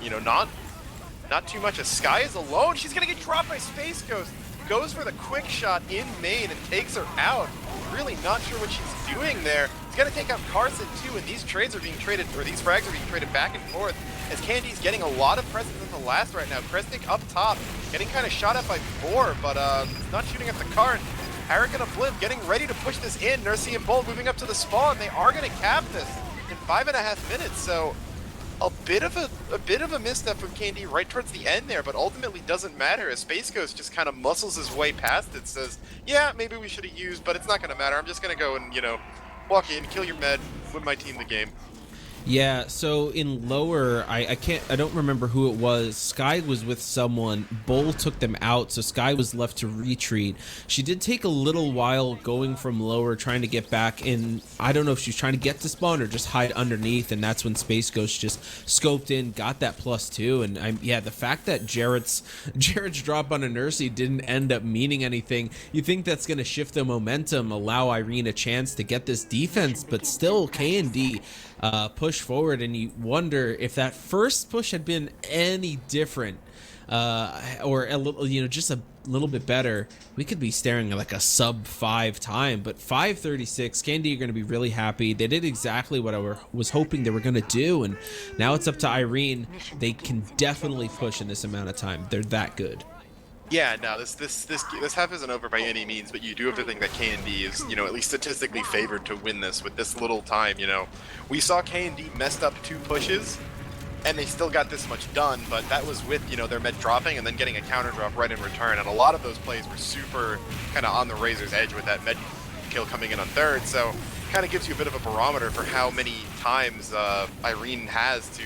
not too much. As Sky is alone, she's going to get dropped by Space Ghost. Goes for the quick shot in main and takes her out. Really not sure what she's doing there. He's going to take out Carson, too, and these trades are being traded, or these frags are being traded back and forth, as KND's getting a lot of presence in the last right now. Kresnik up top, getting kind of shot at by Boar, but not shooting at the cart. Eric and Obliv getting ready to push this in. Nursey and Bolt moving up to the spawn. They are going to cap this in 5.5 minutes. So a bit of a misstep from KND right towards the end there, but ultimately doesn't matter as Space Ghost just kind of muscles his way past it. Says, yeah, maybe we should have used, but it's not going to matter. I'm just going to go and walk in, kill your med, win my team the game. Yeah, so in lower, I don't remember who it was. Sky was with someone. Bull took them out, so Sky was left to retreat. She did take a little while going from lower, trying to get back in. I don't know if she's trying to get to spawn or just hide underneath, and that's when Space Ghost just scoped in, got that +2, and the fact that Jarrett's drop on a Nursey didn't end up meaning anything, you think that's going to shift the momentum, allow Irene a chance to get this defense, but still KND push forward, and you wonder if that first push had been any different, or a little, just a little bit better, we could be staring at like a sub-5 time. But 5:36, KND are going to be really happy. They did exactly what I was hoping they were going to do, and now it's up to Irene. They can definitely push in this amount of time. They're that good. Yeah, no, this half isn't over by any means, but you do have to think that KND is, at least statistically favored to win this with this little time, We saw KND messed up 2 pushes, and they still got this much done, but that was with, their med dropping and then getting a counter drop right in return, and a lot of those plays were super kind of on the razor's edge with that med kill coming in on third, so kind of gives you a bit of a barometer for how many times Irene has to,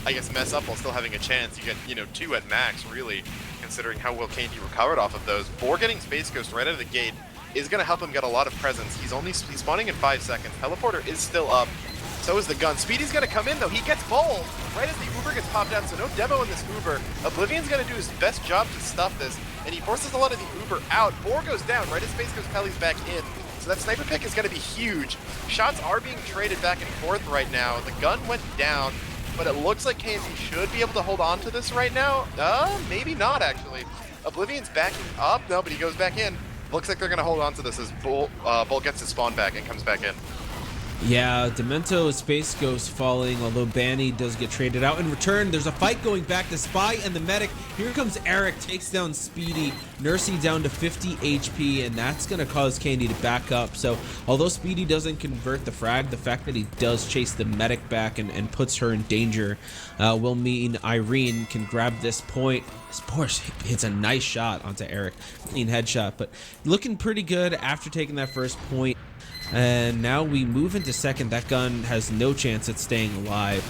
I guess, mess up while still having a chance. You get, 2 at max, really, considering how well KND recovered off of those. Boar getting Space Ghost right out of the gate is going to help him get a lot of presence. He's spawning in 5 seconds. Teleporter is still up. So is the gun. Speedy's going to come in, though. He gets Bowl right as the Uber gets popped out, so no demo in this Uber. Oblivion's going to do his best job to stuff this, and he forces a lot of the Uber out. Boar goes down right as Space Ghost Pelly's back in. So that sniper pick is going to be huge. Shots are being traded back and forth right now. The gun went down, but it looks like KND should be able to hold on to this right now. Maybe not, actually. Oblivion's backing up. No, but he goes back in. Looks like they're going to hold on to this as Bull gets his spawn back and comes back in. Yeah, Demento Space Ghost falling, although Banny does get traded out. In return, there's a fight going back. The Spy and the Medic. Here comes Eric, takes down Speedy. Nursey down to 50 HP, and that's going to cause KND to back up. So, although Speedy doesn't convert the frag, the fact that he does chase the Medic back and puts her in danger will mean Irene can grab this point. This Porsche hits a nice shot onto Eric. Clean headshot, but looking pretty good after taking that first point. And now we move into second. That gun has no chance at staying alive.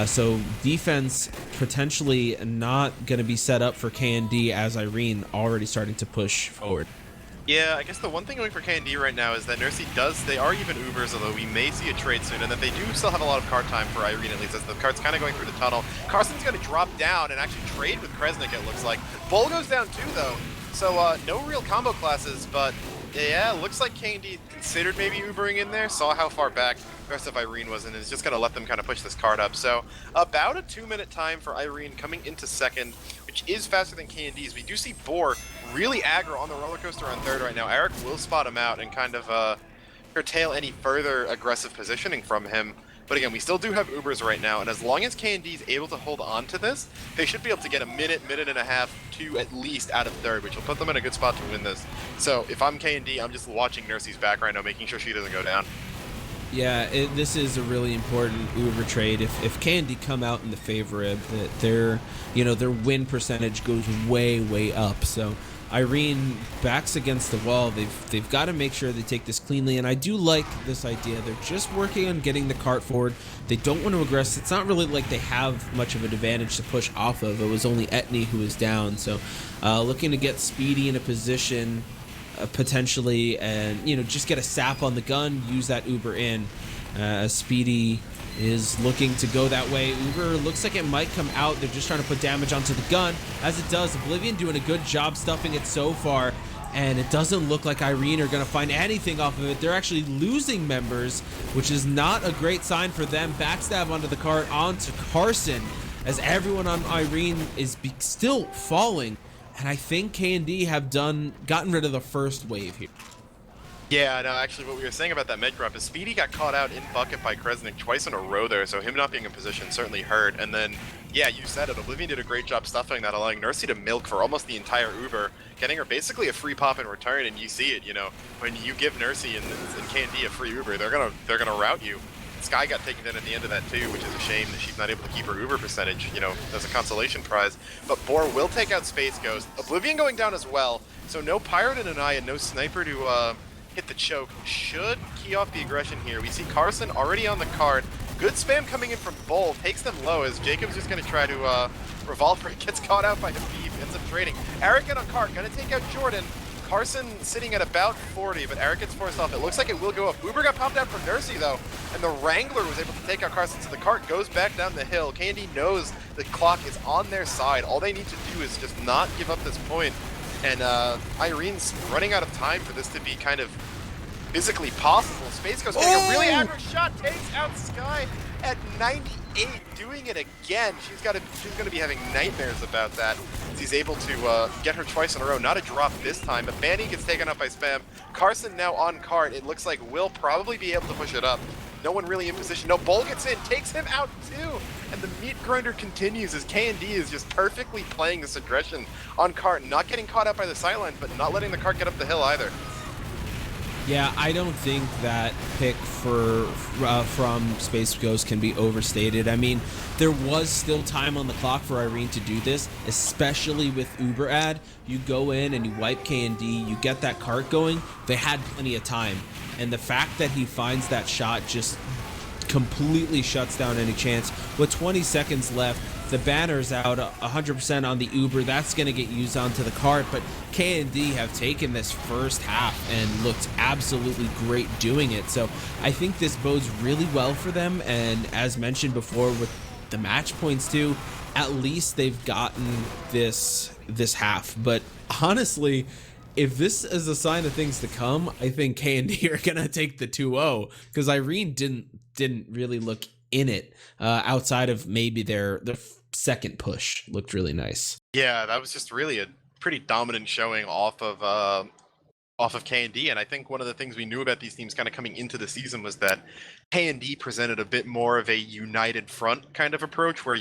So defense potentially not going to be set up for KND as Irene already starting to push forward. Yeah, I guess the one thing going for KND right now is that Nursey they are even Ubers, although we may see a trade soon, and that they do still have a lot of card time for Irene, at least, as the card's kind of going through the tunnel. Carson's going to drop down and actually trade with Kresnik, it looks like. Bull goes down too, though, so no real combo classes, but yeah, looks like KND considered maybe Ubering in there, saw how far back the rest of Irene was, and is just going to let them kind of push this card up. So about a 2-minute time for Irene coming into second, which is faster than KND's. We do see Boar really aggro on the roller coaster on third right now. Eric will spot him out and kind of curtail any further aggressive positioning from him. But again, we still do have Ubers right now, and as long as KND is able to hold on to this, they should be able to get a minute and a half to at least out of third, which will put them in a good spot to win this. So if I'm KND, I'm just watching Nursey's back right now, making sure she doesn't go down. Yeah, this is a really important Uber trade. If KND come out in the favor of that, their win percentage goes way up. So Irene backs against the wall. They've got to make sure they take this cleanly, and I do like this idea. They're just working on getting the cart forward. They don't want to aggress. It's not really like they have much of an advantage to push off of. It was only Etney who was down, so looking to get Speedy in a position potentially, and just get a sap on the gun, use that Uber in. Speedy is looking to go that way. Uber looks like it might come out. They're just trying to put damage onto the gun. As it does, Oblivion doing a good job stuffing it so far, and it doesn't look like Irene are going to find anything off of it. They're actually losing members, which is not a great sign for them. Backstab onto the cart onto Carson, as everyone on Irene is still falling. And I think KND have gotten rid of the first wave here. Yeah, no, actually what we were saying about that mid drop is Speedy got caught out in bucket by Kresnik twice in a row there, so him not being in position certainly hurt. And then, yeah, you said it, Oblivion did a great job stuffing that, allowing Nursey to milk for almost the entire Uber, getting her basically a free pop in return, and you see it, when you give Nursey and KND a free Uber, they're gonna rout you. Sky got taken in at the end of that too, which is a shame that she's not able to keep her Uber percentage, as a consolation prize. But Boar will take out Space Ghost. Oblivion going down as well, so no Pirate in an eye and no Sniper to hit the choke should key off the aggression here. We see Carson already on the card. Good spam coming in from Bull, takes them low as Jacob's just going to try to revolver. Gets caught out by Habib, ends up trading. Eric on cart, going to take out Jordan. Carson sitting at about 40, but Eric gets forced off. It looks like it will go up. Uber got popped out from Nursey, though, and the Wrangler was able to take out Carson, so the cart goes back down the hill. KND knows the clock is on their side. All they need to do is just not give up this point, and Irene's running out of time for this to be kind of physically possible. Space Ghost getting a really aggro shot, takes out Sky at 98, doing it again. She's going to be having nightmares about that. He's able to get her twice in a row. Not a drop this time, but Banny gets taken up by Spam. Carson now on cart. It looks like we'll probably be able to push it up. No one really in position. No, Bull gets in, takes him out too. And the meat grinder continues as KND is just perfectly playing this aggression on cart, not getting caught out by the sideline, but not letting the cart get up the hill either. Yeah, I don't think that pick from Space Ghost can be overstated. I mean, there was still time on the clock for Irene to do this, especially with Uber ad. You go in and you wipe KND, you get that cart going. They had plenty of time. And the fact that he finds that shot just completely shuts down any chance. With 20 seconds left, the banner's out 100% on the Uber. That's going to get used onto the cart, but KND have taken this first half and looked absolutely great doing it. So I think this bodes really well for them, and as mentioned before with the match points too, at least they've gotten this half. But honestly, if this is a sign of things to come, I think KND are going to take the 2-0, because Irene didn't really look in it outside of maybe their second push. Looked really nice. Yeah, that was just really a pretty dominant showing off of off of KND. And I think one of the things we knew about these teams kind of coming into the season was that KND presented a bit more of a united front kind of approach where,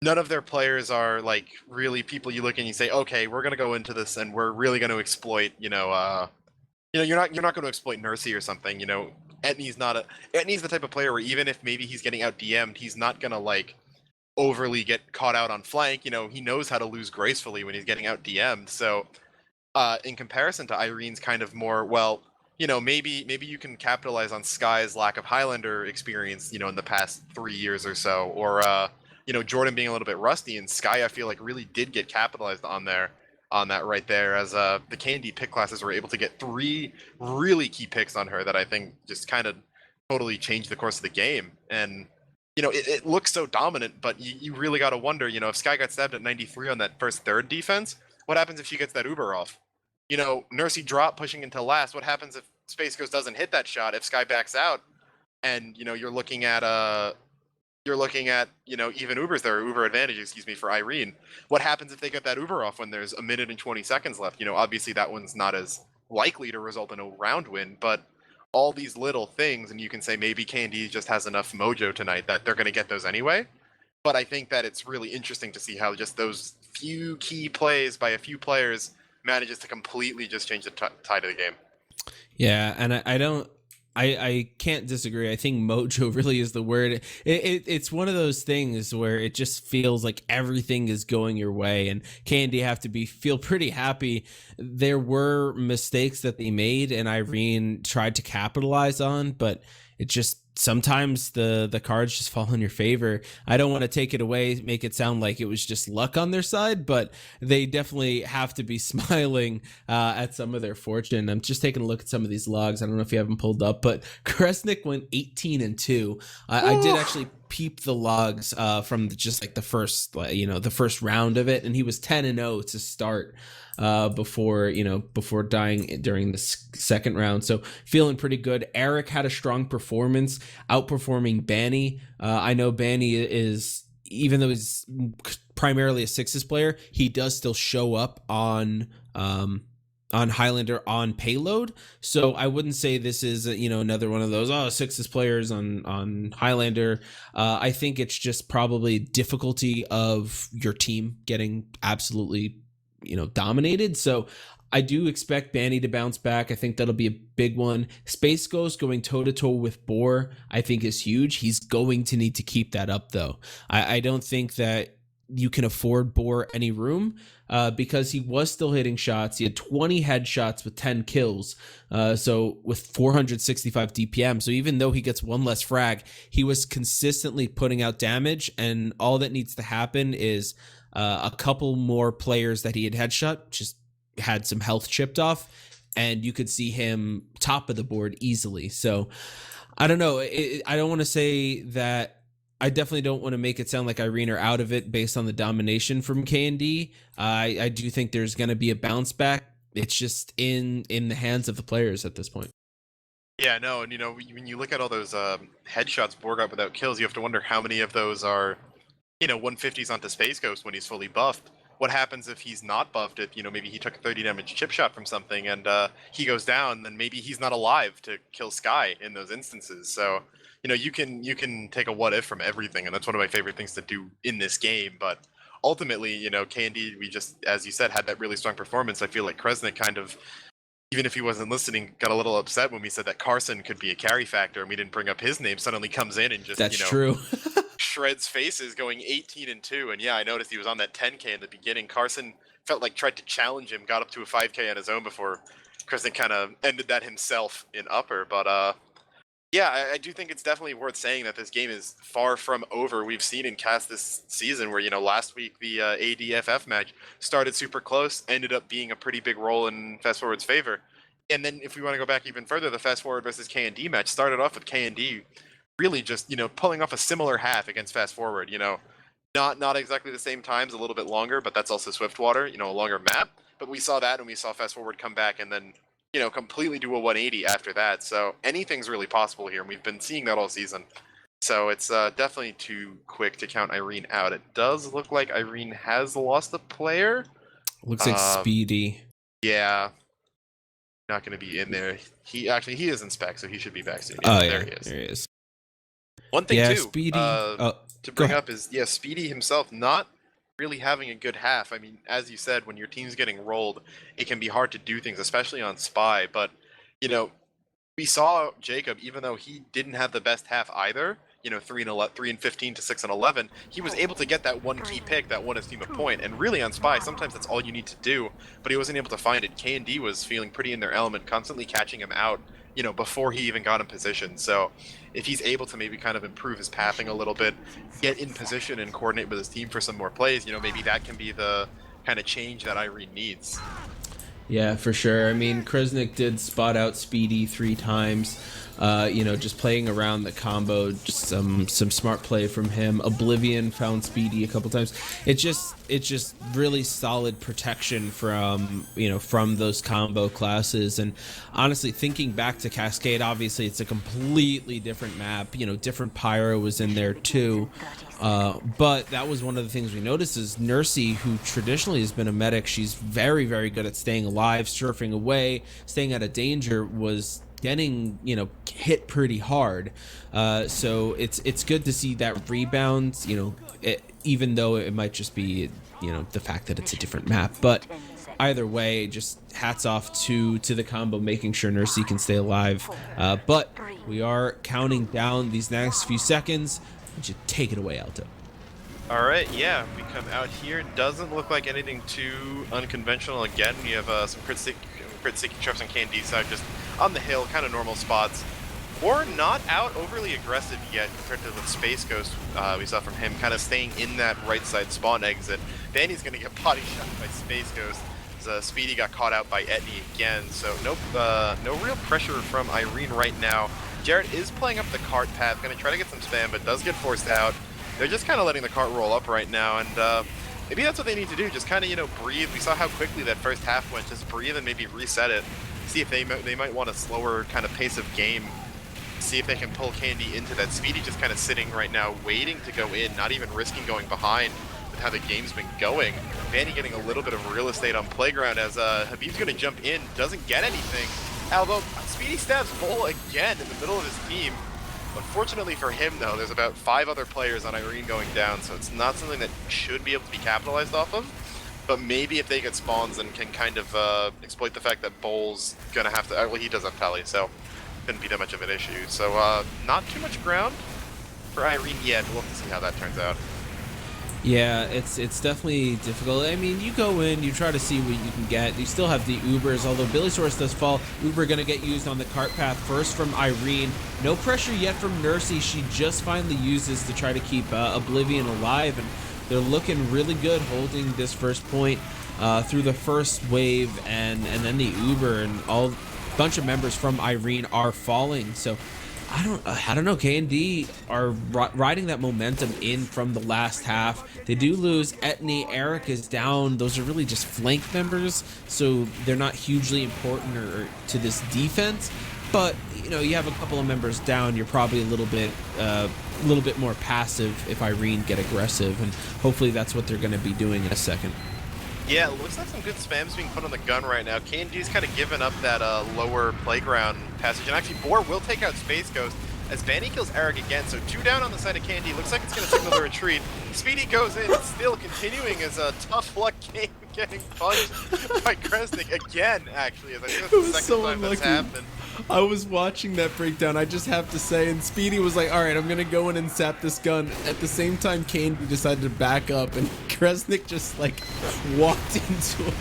none of their players are like really people you look and you say, okay, we're going to go into this and we're really going to exploit, you're not going to exploit Nursey or something. Etney's the type of player where even if maybe he's getting out DM'd, he's not going to like overly get caught out on flank. He knows how to lose gracefully when he's getting out DM'd. So in comparison to Irene's kind of more, well, maybe you can capitalize on Sky's lack of Highlander experience, in the past 3 years or so, or Jordan being a little bit rusty, and Sky I feel like really did get capitalized on that right there, as the KND pick classes were able to get 3 really key picks on her that I think just kind of totally changed the course of the game. And it looks so dominant, but you really got to wonder, if Sky got stabbed at 93 on that first third defense, what happens if she gets that Uber off? Nursey drop pushing into last. What happens if Space Ghost doesn't hit that shot? If Sky backs out, and you're looking at even Ubers there, Uber advantage, excuse me, for Irene. What happens if they get that Uber off when there's a minute and 20 seconds left? Obviously that one's not as likely to result in a round win, but all these little things, and you can say maybe KND just has enough mojo tonight that they're going to get those anyway. But I think that it's really interesting to see how just those few key plays by a few players manages to completely just change the tide of the game. Yeah, and I can't disagree. I think mojo really is the word. It's one of those things where it just feels like everything is going your way, and KND have to feel pretty happy. There were mistakes that they made, and Irene tried to capitalize on, but it just sometimes the cards just fall in your favor. I don't want to take it away, make it sound like it was just luck on their side, but they definitely have to be smiling at some of their fortune. I'm just taking a look at some of these logs. I don't know if you have them pulled up, but Kresnik went 18-2. I did actually peep the logs from just like the first round of it, and he was 10-0 to start before dying during the second round. So feeling pretty good. Eric had a strong performance, outperforming Banny. I know Banny is, even though he's primarily a sixes player, he does still show up on Highlander on payload. So I wouldn't say this is another one of those sixes players on Highlander. I think it's just probably difficulty of your team getting absolutely dominated. So I do expect Banny to bounce back. I think that'll be a big one. Space Ghost going toe-to-toe with Boar, I think is huge. He's going to need to keep that up, though. I don't think that you can afford Boar any room because he was still hitting shots. He had 20 headshots with 10 kills, so with 465 DPM. So even though he gets one less frag, he was consistently putting out damage, and all that needs to happen is a couple more players that he had headshot just had some health chipped off, and you could see him top of the board easily. So I don't know. I don't want to say that. I definitely don't want to make it sound like Irene are out of it based on the domination from KND. I do think there's going to be a bounce back. It's just in the hands of the players at this point. Yeah, no, and when you look at all those headshots Borg got without kills, you have to wonder how many of those are 150s onto Space Ghost when he's fully buffed. What happens if he's not buffed? If maybe he took a 30 damage chip shot from something and he goes down, then maybe he's not alive to kill Sky in those instances. So you can take a what if from everything, and that's one of my favorite things to do in this game. But ultimately, KND, we just, as you said, had that really strong performance. I feel like Kresnik kind of, even if he wasn't listening, got a little upset when we said that Carson could be a carry factor and we didn't bring up his name. Suddenly comes in and just That's true. shreds faces, going 18-2. And yeah, I noticed he was on that 10K in the beginning. Carson felt like tried to challenge him, got up to a 5K on his own before Kresnik kind of ended that himself in upper. But yeah, I do think it's definitely worth saying that this game is far from over. We've seen in cast this season where, last week the ADFF match started super close, ended up being a pretty big role in Fast Forward's favor. And then if we want to go back even further, the Fast Forward versus KND match started off with KND really just, pulling off a similar half against Fast Forward. Not exactly the same times, a little bit longer, but that's also Swiftwater, a longer map. But we saw that, and we saw Fast Forward come back and then completely do a 180 after that. So anything's really possible here, and we've been seeing that all season. So it's definitely too quick to count Irene out. It does look like Irene has lost a player. Looks like Speedy. Yeah. not going to be in there. He is in spec, so he should be back soon. Oh There yeah, he is. there he is. One thing Yeah, too, Speedy. Oh, to go bring ahead. up is Speedy himself not really having a good half. I mean, as you said, when your team's getting rolled, it can be hard to do things, especially on Spy. But you know, we saw Jacob, even though he didn't have the best half either. 3 and 15 to 6 and 11. He was able to get that one key pick that won his team a point. And really on Spy, sometimes that's all you need to do. But he wasn't able to find it. KND was feeling pretty in their element, constantly catching him out. Before he even got in position. So if he's able to maybe kind of improve his pathing a little bit, get in position and coordinate with his team for some more plays, maybe that can be the kind of change that Irene needs. Yeah, for sure. I mean, Kresnik did spot out Speedy 3 times. Just playing around the combo, just some smart play from him. Oblivion found Speedy a couple times. It's just really solid protection from those combo classes. And honestly, thinking back to Cascade, obviously it's a completely different map. Different pyro was in there too. But that was one of the things we noticed is Nursey, who traditionally has been a medic, she's very, very good at staying alive, surfing away, staying out of danger, was getting hit pretty hard. So it's good to see that rebound, even though it might just be the fact that it's a different map. But either way, just hats off to the combo, making sure Nursey can stay alive. But we are counting down these next few seconds. Why don't you take it away, Alto? All right, yeah, we come out here. Doesn't look like anything too unconventional. Again, we have some crit sticky traps on KND side, just on the hill, kind of normal spots. Or not out overly aggressive yet compared to the Space Ghost we saw from him, kind of staying in that right side spawn exit. Vanny's going to get body shot by Space Ghost. Speedy got caught out by Etney again, so no real pressure from Irene right now. Jared is playing up the cart path, going to try to get some spam, but does get forced out. They're just kind of letting the cart roll up right now, and maybe that's what they need to do, just kind of, breathe. We saw how quickly that first half went, just breathe and maybe reset it. See if they might want a slower kind of pace of game. See if they can pull KND into that. Speedy just kind of sitting right now, waiting to go in, not even risking going behind with how the game's been going. Vanny getting a little bit of real estate on Playground as Habib's going to jump in, doesn't get anything. Although Speedy stabs Bull again in the middle of his team. Unfortunately for him, though, there's about 5 other players on Irene going down, so it's not something that should be able to be capitalized off of. But maybe if they get spawns and can kind of exploit the fact that Bull's going to have to... well, he does have Pally, so couldn't be that much of an issue. So not too much ground for Irene yet. We'll have to see how that turns out. Yeah, it's definitely difficult. I mean, you go in, you try to see what you can get. You still have the Ubers, although Billy Source does fall. Uber going to get used on the cart path first from Irene. No pressure yet from Nursey. She just finally uses to try to keep Oblivion alive, and they're looking really good holding this first point through the first wave, and then the Uber and all bunch of members from Irene are falling. So I don't know. KND are riding that momentum in from the last half. They do lose Etney. Eric is down. Those are really just flank members, so they're not hugely important or to this defense. But you have a couple of members down. You're probably a little bit more passive if Irene get aggressive, and hopefully that's what they're going to be doing in a second. Yeah, it looks like some good spam's being put on the gun right now. KND's kind of given up that lower Playground passage, and actually Boar will take out Space Ghost as Vanny kills Eric again. So 2 down on the side of KND. Looks like it's going to signal the retreat. Speedy goes in, still continuing as a tough luck game, getting punched by Kresnik again, actually. As I think that's the second time that's happened. I was watching that breakdown, I just have to say, and Speedy was like, alright, I'm going to go in and sap this gun. At the same time, KND decided to back up, and Kresnik just, walked into it.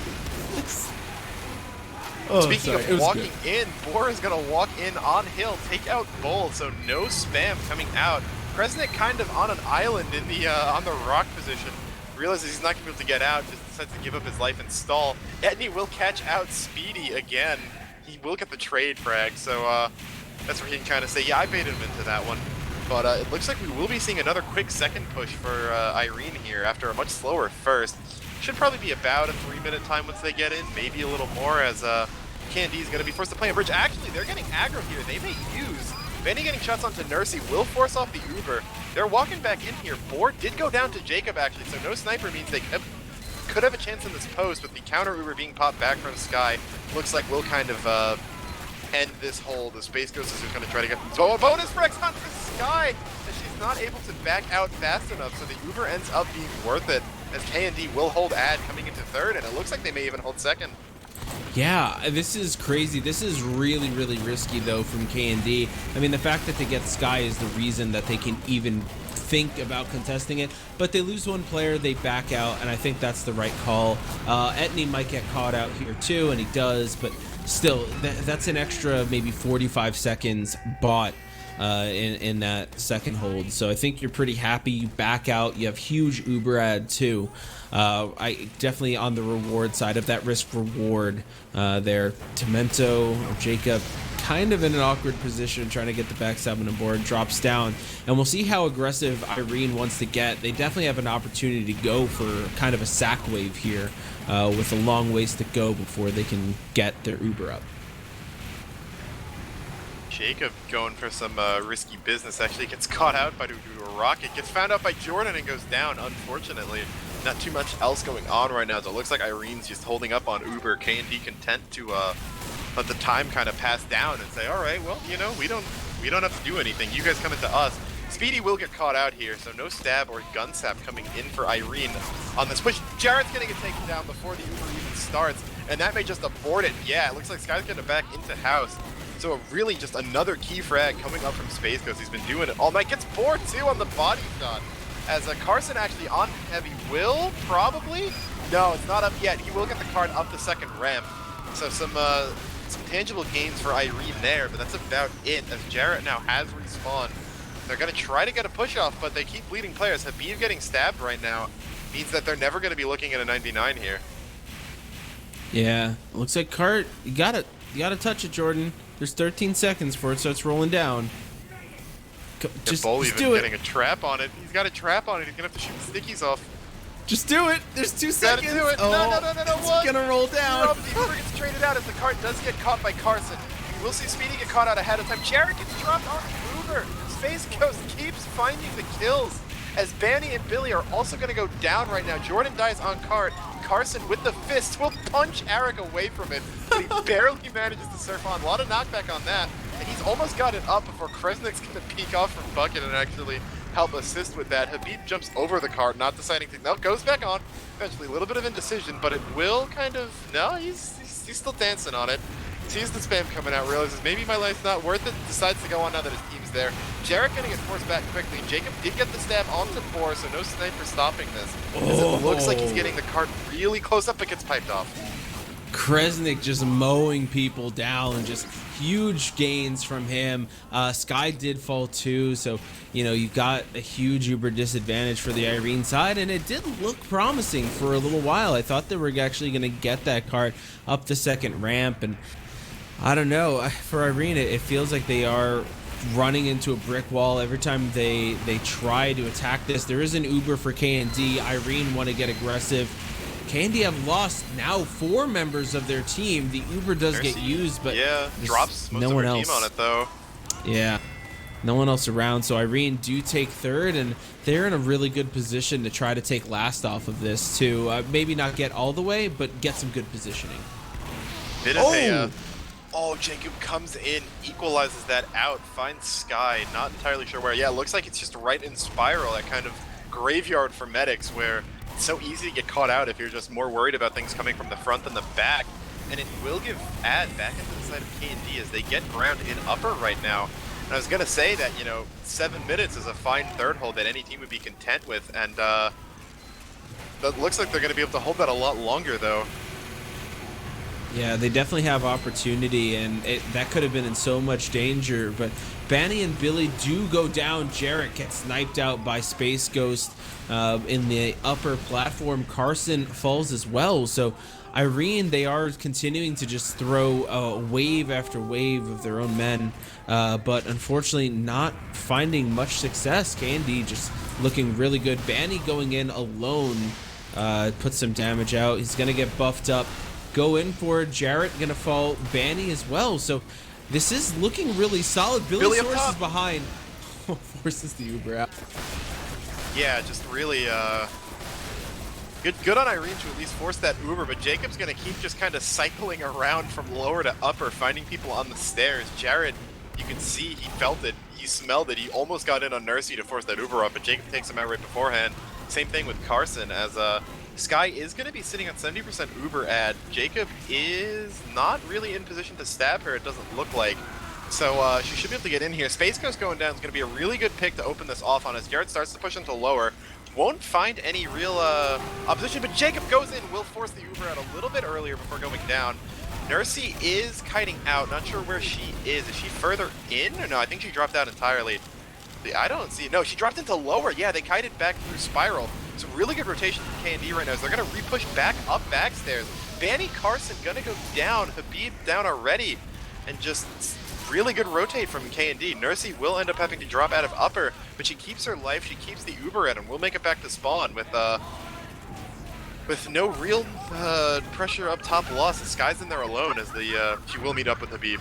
Speaking of walking in, Boar is going to walk in on hill, take out Bull, so no spam coming out. Kresnik kind of on an island in the on the rock position. Realizes he's not going to be able to get out, just decides to give up his life and stall. Etney will catch out Speedy again. He will get the trade frag, so that's where he can kind of say, yeah, I baited him into that one. But it looks like we will be seeing another quick second push for Irene here after a much slower first. Should probably be about a 3-minute time once they get in, maybe a little more, as KND is going to be forced to play a bridge. Actually, they're getting aggro here. They may use. Vanny getting shots onto Nursey will force off the Uber. They're walking back in here. Board did go down to Jacob, actually, so no sniper means they could have a chance in this post, but the counter Uber being popped back from Sky looks like we'll kind of end this hole. The Space Ghost is just going to try to get a bonus Rex onto Sky, and she's not able to back out fast enough, so the Uber ends up being worth it, as KND will hold ad coming into third, and it looks like they may even hold second. Yeah, this is crazy. This is really, really risky, though, from KND. I mean, the fact that they get Sky is the reason that they can even think about contesting it, but they lose one player, they back out, and I think that's the right call. Etney might get caught out here too, and he does, but still, that's an extra maybe 45 seconds bought in that second hold. So I think you're pretty happy. You back out, you have huge Uber ad too. I definitely on the reward side of that risk reward there. Tomento or Jacob kind of in an awkward position trying to get the backstab on the board, drops down, and we'll see how aggressive Irene wants to get. They definitely have an opportunity to go for kind of a sack wave here with a long ways to go before they can get their Uber up. Jacob going for some risky business, actually gets caught out by a rocket, gets found out by Jordan and goes down, unfortunately. Not too much else going on right now, so it looks like Irene's just holding up on Uber. KND content to let the time kind of pass down and say, all right, well, you know, we don't have to do anything. You guys come into us. Speedy will get caught out here, so no stab or gun sap coming in for Irene on this push. Jarrett's gonna get taken down before the Uber even starts, and that may just abort it. Yeah, it looks like Sky's getting back into house. So really just another key frag coming up from Space Ghost. He's been doing it all night. Gets bored too on the body shot. As Carson actually on heavy will, probably? No, it's not up yet. He will get the card up the second ramp. So some tangible gains for Irene there, but that's about it, as Jarrett now has respawned. They're going to try to get a push off, but they keep bleeding players. Habib getting stabbed right now means that they're never going to be looking at a 99 here. Yeah, looks like Cart, you gotta touch it, Jordan. There's 13 seconds before it starts rolling down. Just do it. Getting a trap on it. He's got a trap on it. He's gonna have to shoot the stickies off. Just do it. There's 2 seconds. Do it. Oh, no. It's gonna roll down. The Uber gets traded out as the cart does get caught by Carson. We'll see Speedy get caught out ahead of time. Jarrett gets dropped on the Uber. Space Ghost keeps finding the kills, as Banny and Billy are also going to go down right now. Jordan dies on cart. Carson with the fist will punch Eric away from it, but he barely manages to surf on. A lot of knockback on that, and he's almost got it up before Kresnik's going to peek off from Bucket and actually help assist with that. Habib jumps over the cart, not deciding to... No, goes back on. Eventually, a little bit of indecision, but it will kind of... No, he's still dancing on it. Sees the spam coming out, realizes maybe my life's not worth it, decides to go on now that his team's there. Jarrett gonna get forced back quickly. Jacob did get the stab onto 4, so no sniper stopping this. As it looks like he's getting the cart really close up, but gets piped off. Kresnik just mowing people down, just huge gains from him. Sky did fall too, so you know you got a huge Uber disadvantage for the Irene side, and it did look promising for a little while. I thought they were actually going to get that cart up the second ramp, and I don't know, for Irene it feels like they are running into a brick wall every time they try to attack this. There is an Uber for KND. Irene want to get aggressive. KND have lost now 4 members of their team. The Uber does get used, but yeah, drops most no of one her else team on it though. Yeah, no one else around. So Irene do take third, and they're in a really good position to try to take last off of this too. Maybe not get all the way, but get some good positioning. Bit of a Jacob comes in, equalizes that out, finds Sky, not entirely sure where. Yeah, it looks like it's just right in Spiral, that kind of graveyard for medics where it's so easy to get caught out if you're just more worried about things coming from the front than the back. And it will give ad back into the side of KND as they get ground in upper right now. And I was going to say that, you know, 7 minutes is a fine third hold that any team would be content with. And that looks like they're going to be able to hold that a lot longer, though. Yeah, they definitely have opportunity, and that could have been in so much danger, but Banny and Billy do go down. Jarrett gets sniped out by Space Ghost in the upper platform. Carson falls as well, so Irene, they are continuing to just throw wave after wave of their own men, but unfortunately not finding much success. KND just looking really good. Banny going in alone puts some damage out. He's going to get buffed up. Go in for it. Jarrett gonna fall. Banny as well. So this is looking really solid. Billy Source is behind. Forces the Uber out. Yeah, just really good on Irene to at least force that Uber, but Jacob's gonna keep just kind of cycling around from lower to upper, finding people on the stairs. Jared, you can see he felt it, he smelled it, he almost got in on Nursey to force that Uber up, but Jacob takes him out right beforehand. Same thing with Carson, as Sky is gonna be sitting at 70% Uber ad. Jacob is not really in position to stab her, it doesn't look like. So she should be able to get in here. Space Ghost going down is going to be a really good pick to open this off on as Jared starts to push into lower. Won't find any real opposition, but Jacob goes in, will force the Uber out a little bit earlier before going down. Nursey is kiting out, not sure where she is. Is she further in? Or no, I think she dropped out entirely. I don't see, no, she dropped into lower. Yeah, they kited back through Spiral. Some really good rotation from KND right now, so they're going to re-push back up backstairs. Banny Carson going to go down, Habib down already, and just really good rotate from KND. Nursey will end up having to drop out of upper, but she keeps her life, she keeps the Uber at him. We'll make it back to spawn with no real pressure up top loss. The Sky's in there alone as she will meet up with Habib.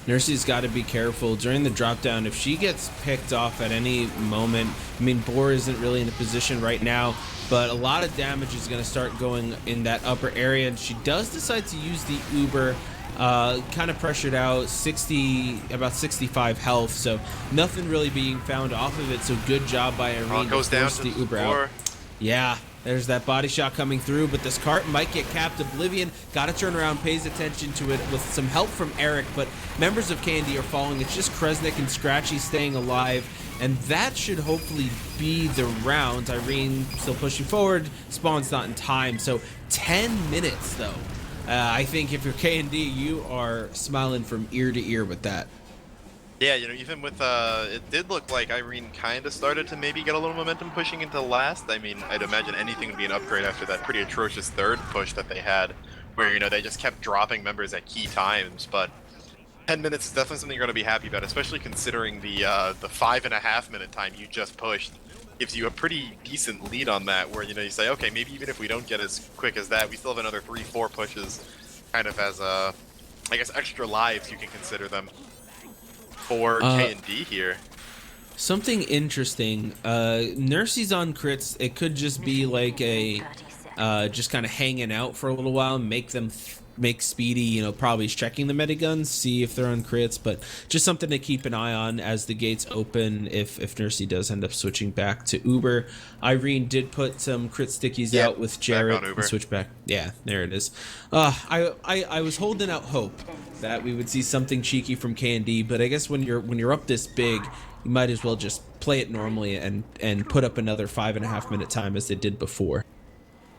Nursey's got to be careful during the drop down. If she gets picked off at any moment, I mean, Boar isn't really in a position right now, but a lot of damage is going to start going in that upper area, and she does decide to use the Uber. Kind of pressured out, about 65 health, so nothing really being found off of it. So good job by Irene to force the Uber out. Yeah, there's that body shot coming through, but this cart might get capped. Oblivion got to turn around, pays attention to it with some help from Eric, but members of KND are falling. It's just Kresnik and Scratchy staying alive, and that should hopefully be the round. Irene still pushing forward, Spawn's not in time, so 10 minutes though. I think if you're KND, you are smiling from ear to ear with that. Yeah, you know, even with, it did look like Irene kind of started to maybe get a little momentum pushing into last. I mean, I'd imagine anything would be an upgrade after that pretty atrocious third push that they had, where, you know, they just kept dropping members at key times, but 10 minutes is definitely something you're going to be happy about, especially considering the 5.5 minute time you just pushed gives you a pretty decent lead on that, where, you know, you say, okay, maybe even if we don't get as quick as that, we still have another 3-4 pushes, kind of as I guess extra lives you can consider them for KND here. Something interesting, Nursey's on crits. It could just be like a just kind of hanging out for a little while and make Speedy, you know, probably checking the metiguns, see if they're on crits, but just something to keep an eye on as the gates open if Nursey does end up switching back to Uber. Irene did put some crit stickies out with Jarrett and switch back. Yeah, there it is. I was holding out hope that we would see something cheeky from KND, but I guess when you're up this big, you might as well just play it normally and put up another 5.5 minute time as they did before.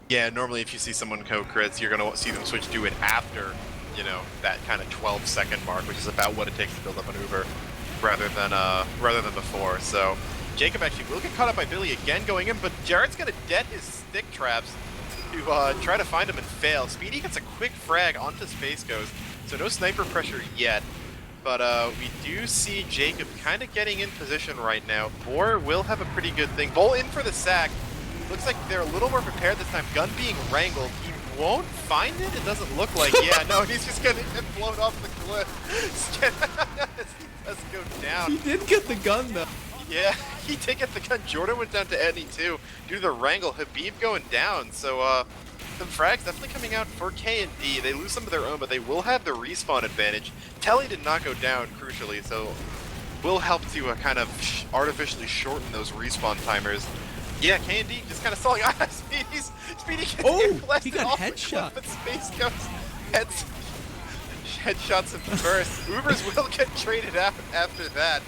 Yeah, normally if you see someone co-crits, you're going to see them switch to it after, you know, that kind of 12-second mark, which is about what it takes to build up an Uber, rather than before. So Jacob actually will get caught up by Billy again going in, but Jared's going to debt his stick traps to try to find him and fail. Speedy gets a quick frag onto Space Ghost, so no sniper pressure yet. But we do see Jacob kind of getting in position right now. Boar will have a pretty good thing. Bull in for the sack. Looks like they're a little more prepared this time. Gun being wrangled. He won't find it? It doesn't look like. Yeah, no, he's just going to get blown off the cliff. He does go down. He did get the gun, though. Yeah, he did get the gun. Jordan went down to Eddie, too, due to the wrangle. Habib going down. So, some frags definitely coming out for KND. They lose some of their own, but they will have the respawn advantage. Telly did not go down, crucially, so will help to kind of artificially shorten those respawn timers. Yeah, KND just kind of stalling. Speedy gets he got headshot. But Space Ghost headshots him first. Ubers will get traded out after that.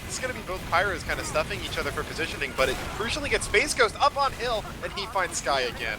This is going to be both Pyros kind of stuffing each other for positioning, but it crucially gets Space Ghost up on hill, and he finds Sky again.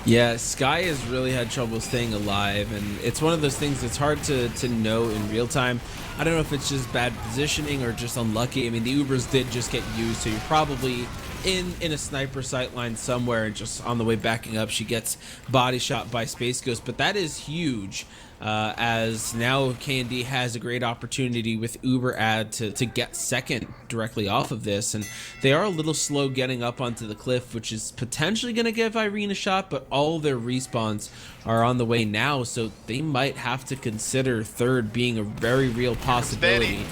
Yeah, Sky has really had trouble staying alive, and it's one of those things that's hard to know in real time. I don't know if it's just bad positioning or just unlucky. I mean, the Ubers did just get used, so you're probably in a sniper sight line somewhere, and just on the way backing up, she gets body shot by Space Ghost. But that is huge, as now KND has a great opportunity with Uber ad to get second directly off of this, and they are a little slow getting up onto the cliff, which is potentially going to give Irene a shot, but all their respawns are on the way now, so they might have to consider third being a very real possibility.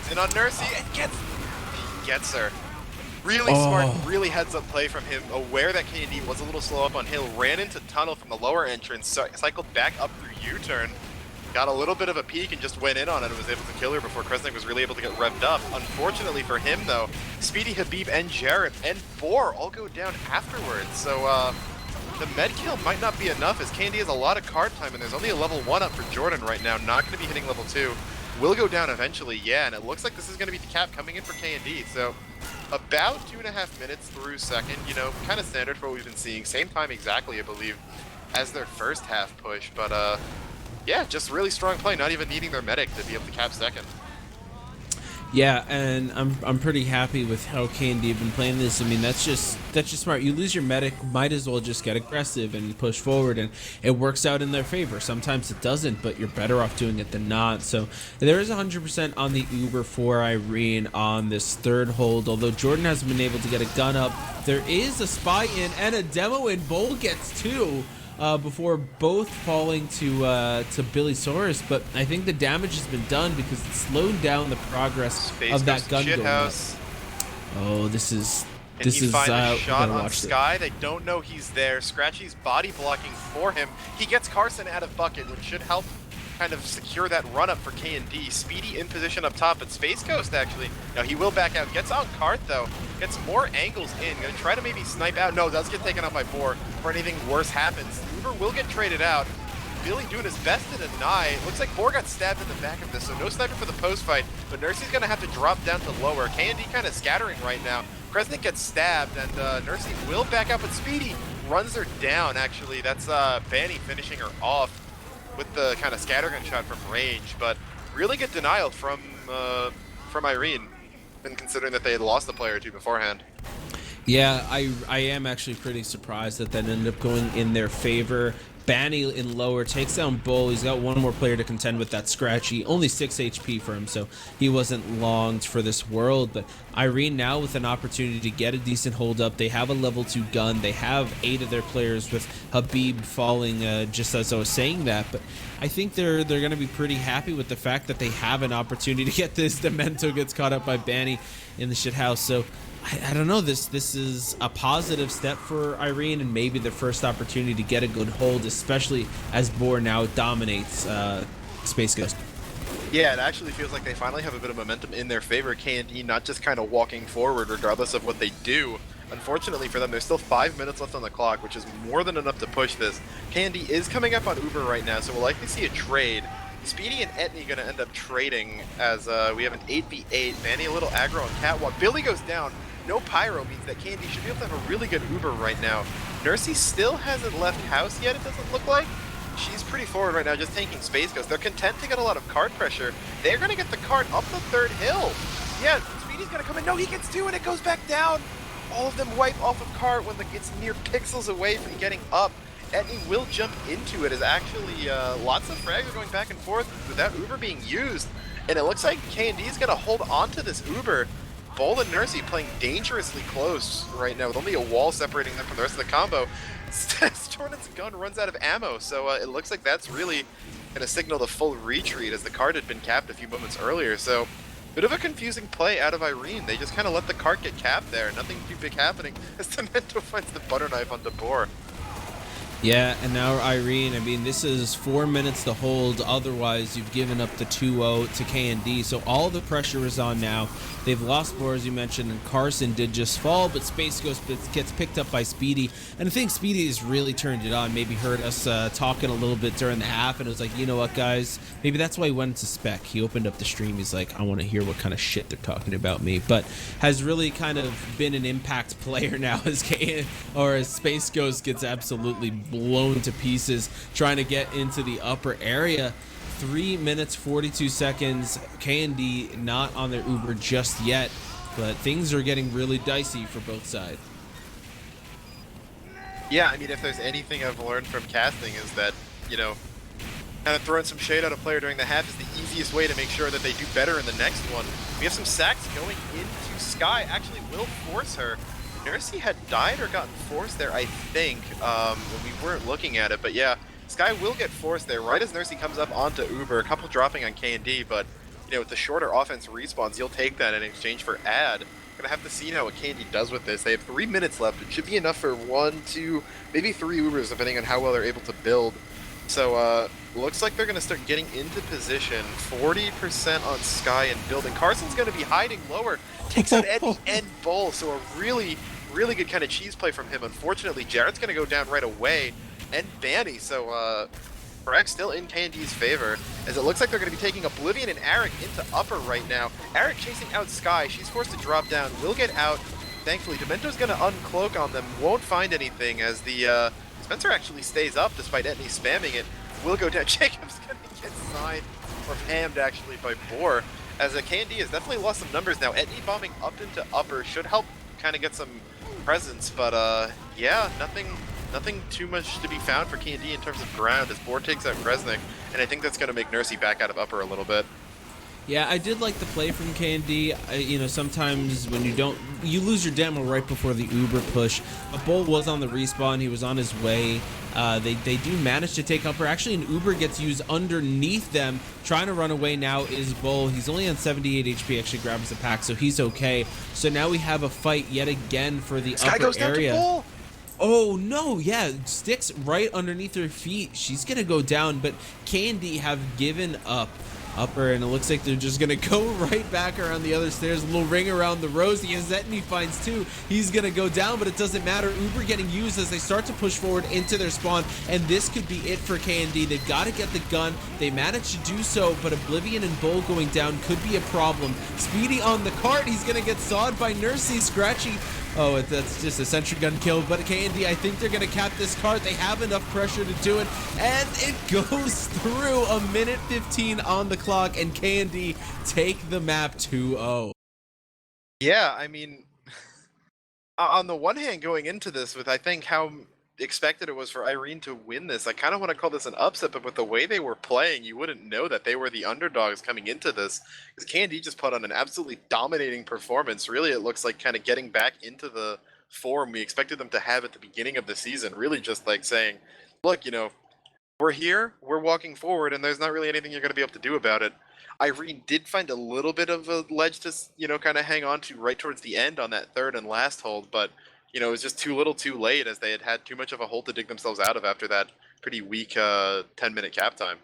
And on Nursey, he gets her. Really smart, really heads-up play from him, aware that KND was a little slow up on hill, ran into tunnel from the lower entrance, cycled back up through U-turn, got a little bit of a peek and just went in on it and was able to kill her before Kresnik was really able to get revved up. Unfortunately for him though, Speedy, Habib, and Jarrett and Boar all go down afterwards, so the med kill might not be enough as KND has a lot of card time and there's only a level 1 up for Jordan right now, not going to be hitting level 2. Will go down eventually, yeah, and it looks like this is going to be the cap coming in for KND, so about 2.5 minutes through second, you know, kind of standard for what we've been seeing. Same time exactly, I believe, as their first half push, but yeah, just really strong play, not even needing their medic to be able to cap second. Yeah, and I'm pretty happy with how KND have been playing this. I mean, that's just smart. You lose your medic, might as well just get aggressive and push forward, and it works out in their favor. Sometimes it doesn't, but you're better off doing it than not. So there is 100% on the Uber for Irene on this third hold, although Jordan hasn't been able to get a gun up. There is a spy in and a demo in. Bowl gets 2. Before both falling to Billy Saurus, but I think the damage has been done because it slowed down the progress of that gun going up. Oh, this is a shot on Sky. They don't know he's there. Scratchy's body blocking for him. He gets Carson out of bucket, which should help kind of secure that run up for KND. Speedy in position up top, but Space Ghost actually, now he will back out. Gets on cart though, gets more angles in, gonna try to maybe snipe out. No, does get taken out by Boar before anything worse happens. Uber will get traded out. Billy doing his best to deny. It looks like Boar got stabbed in the back of this, so no sniper for the post fight, but Nursey's gonna have to drop down to lower. KND kind of scattering right now. Kresnik gets stabbed, and Nursey will back out, but Speedy runs her down, actually. That's Banny finishing her off with the kind of scattergun shot from range, but really good denial from Irene, and considering that they had lost a player or two beforehand. Yeah, I am actually pretty surprised that ended up going in their favor. Banny in lower takes down Bull. He's got one more player to contend with, that Scratchy. Only 6 HP for him, so he wasn't longed for this world. But Irene now with an opportunity to get a decent hold up. They have a level 2 gun. They have 8 of their players with Habib falling just as I was saying that. But I think they're going to be pretty happy with the fact that they have an opportunity to get this. Demento gets caught up by Banny in the shit house. So I don't know, this is a positive step for Irene and maybe the first opportunity to get a good hold, especially as Boar now dominates Space Ghost. Yeah, it actually feels like they finally have a bit of momentum in their favor. KND not just kind of walking forward regardless of what they do. Unfortunately for them, there's still 5 minutes left on the clock, which is more than enough to push this. KND is coming up on Uber right now, so we'll likely see a trade. Speedy and Etney going to end up trading as we have an 8v8. Banny a little aggro on Catwalk. Billy goes down. No pyro means that KND should be able to have a really good Uber right now. Nursey still hasn't left house yet, it doesn't look like. She's pretty forward right now, just tanking Space Ghost. They're content to get a lot of card pressure. They're going to get the card up the third hill. Yeah, Speedy's going to come in. No, he gets 2 and it goes back down. All of them wipe off of cart when it's mere pixels away from getting up. Etney will jump into it as actually lots of frags are going back and forth without Uber being used. And it looks like KND is going to hold on to this Uber. Bull and Nursey playing dangerously close right now with only a wall separating them from the rest of the combo. Jordan's gun runs out of ammo, so it looks like that's really going to signal the full retreat as the card had been capped a few moments earlier. So bit of a confusing play out of Irene. They just kind of let the cart get capped there. Nothing too big happening as Demento finds the butter knife onto Boar. Yeah, and now Irene, I mean, this is 4 minutes to hold. Otherwise, you've given up the 2-0 to KND. So all the pressure is on now. They've lost Boar, as you mentioned, and Carson did just fall, but Space Ghost gets picked up by Speedy. And I think Speedy has really turned it on. Maybe heard us talking a little bit during the half, and it was like, you know what, guys? Maybe that's why he went into spec. He opened up the stream. He's like, I want to hear what kind of shit they're talking about me. But has really kind of been an impact player now as Space Ghost gets absolutely blown to pieces trying to get into the upper area. 3 minutes 42 seconds. KND not on their Uber just yet, but things are getting really dicey for both sides. Yeah, I mean, if there's anything I've learned from casting is that, you know, kind of throwing some shade at a player during the half is the easiest way to make sure that they do better in the next one. We have some sacks going into Sky. Actually will force her. Nursey had died or gotten forced there, I think. We weren't looking at it, but yeah, Sky will get forced there right as Nursey comes up onto Uber. A couple dropping on KND, but you know, with the shorter offense respawns, you'll take that in exchange for ad. Gonna have to see now what KND does with this. They have 3 minutes left. It should be enough for 1, 2, maybe 3 Ubers, depending on how well they're able to build. So, looks like they're gonna start getting into position. 40% on Sky and building. Carson's gonna be hiding lower. Takes out Eddie and Bull, so a really good kind of cheese play from him. Unfortunately, Jarrett's gonna go down right away, and Banny, so, Correct, still in KND's favor, as it looks like they're going to be taking Oblivion and Eric into upper right now. Eric chasing out Sky, she's forced to drop down, will get out. Thankfully, Demento's going to uncloak on them, won't find anything as the Spencer actually stays up despite Etney spamming it. Will go down, Jacob's going to get signed, or pammed actually by Boar, as KND has definitely lost some numbers now. Etney bombing up into upper should help kind of get some presence, but yeah, nothing too much to be found for KND in terms of ground as Boar takes out Kresnik, and I think that's going to make Nursey back out of upper a little bit. Yeah, I did like the play from KND. You know, sometimes when you lose your demo right before the Uber push. A Bull was on the respawn, he was on his way. They do manage to take upper. Actually, an Uber gets used underneath them. Trying to run away now is Bull. He's only on 78 HP, actually grabs the pack, so he's okay. So now we have a fight yet again for the Sky upper goes down area. To Bull. Oh no, yeah, Sticks right underneath her feet. She's gonna go down, but KND have given up upper, and it looks like they're just gonna go right back around the other stairs. A little ring around the Rosie, as Zetny finds two. He's gonna go down, but it doesn't matter. Uber getting used as they start to push forward into their spawn, and this could be it for KND. They've got to get the gun. They managed to do so, but Oblivion and Bull going down could be a problem. Speedy on the cart, he's gonna get sawed by Nursey. Scratchy. Oh, that's just a sentry gun kill, but KND, I think they're going to cap this cart. They have enough pressure to do it, and it goes through. A minute 15 on the clock, and KND take the map 2-0. Yeah, I mean, on the one hand, going into this with, I think, how expected it was for Irene to win this, I kind of want to call this an upset, but with the way they were playing, you wouldn't know that they were the underdogs coming into this, because KND just put on an absolutely dominating performance. Really, it looks like kind of getting back into the form we expected them to have at the beginning of the season, really just like saying, look, you know, we're here, we're walking forward, and there's not really anything you're going to be able to do about it. Irene did find a little bit of a ledge to, you know, kind of hang on to right towards the end on that third and last hold, but you know, it was just too little too late, as they had had too much of a hole to dig themselves out of after that pretty weak 10-minute cap time.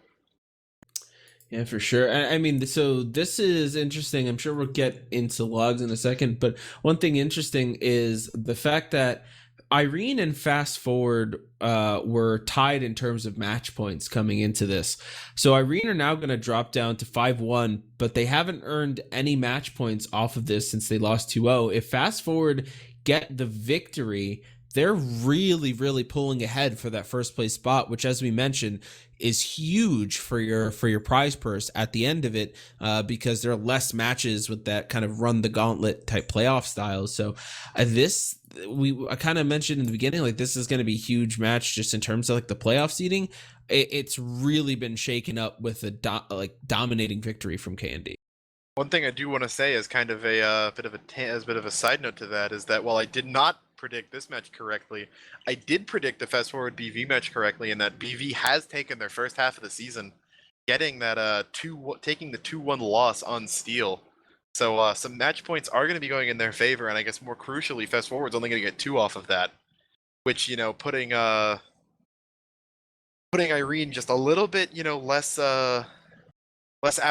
Yeah, for sure. I mean, so this is interesting. I'm sure we'll get into logs in a second, but one thing interesting is the fact that Irene and Fast Forward were tied in terms of match points coming into this. So Irene are now going to drop down to 5-1, but they haven't earned any match points off of this since they lost 2-0. If Fast Forward get the victory, they're really pulling ahead for that first place spot, which, as we mentioned, is huge for your prize purse at the end of it, because there are less matches with that kind of run the gauntlet type playoff style. So I kind of mentioned in the beginning, like, this is going to be a huge match just in terms of like the playoff seeding. It's really been shaken up with a dominating victory from KND. One thing I do want to say is kind of a bit of a side note to that is that while I did not predict this match correctly, I did predict the Fast Forward BV match correctly, and that BV has taken their first half of the season, getting that taking the 2-1 loss on Steel. So some match points are going to be going in their favor, and I guess more crucially, Fast Forward's only going to get 2 off of that, which, you know, putting Irene just a little bit, you know, less out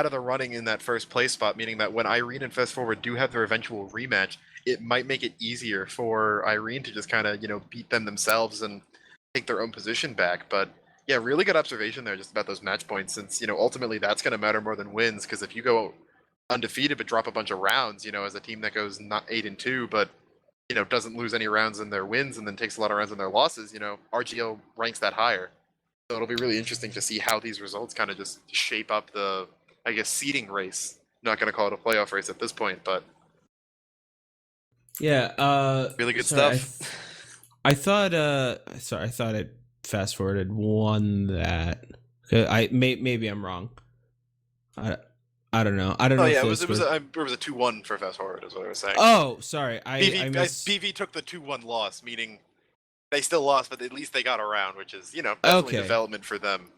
of the running in that first place spot, meaning that when Irene and Fast Forward do have their eventual rematch, it might make it easier for Irene to just kind of, you know, beat them themselves and take their own position back. But yeah, really good observation there just about those match points, since, you know, ultimately that's going to matter more than wins, because if you go undefeated but drop a bunch of rounds, you know, as a team that goes not 8-2 but, you know, doesn't lose any rounds in their wins and then takes a lot of rounds in their losses, you know, RGL ranks that higher. So it'll be really interesting to see how these results kind of just shape up the, I guess, seeding race. Not going to call it a playoff race at this point, but yeah, really good stuff. I thought it Fast Forward had won that. Maybe I'm wrong. I don't know. Oh yeah, it was a 2-1 for Fast Forward, is what I was saying. Oh, sorry. BV took the 2-1 loss, meaning they still lost, but at least they got around, which is, you know, definitely development for them.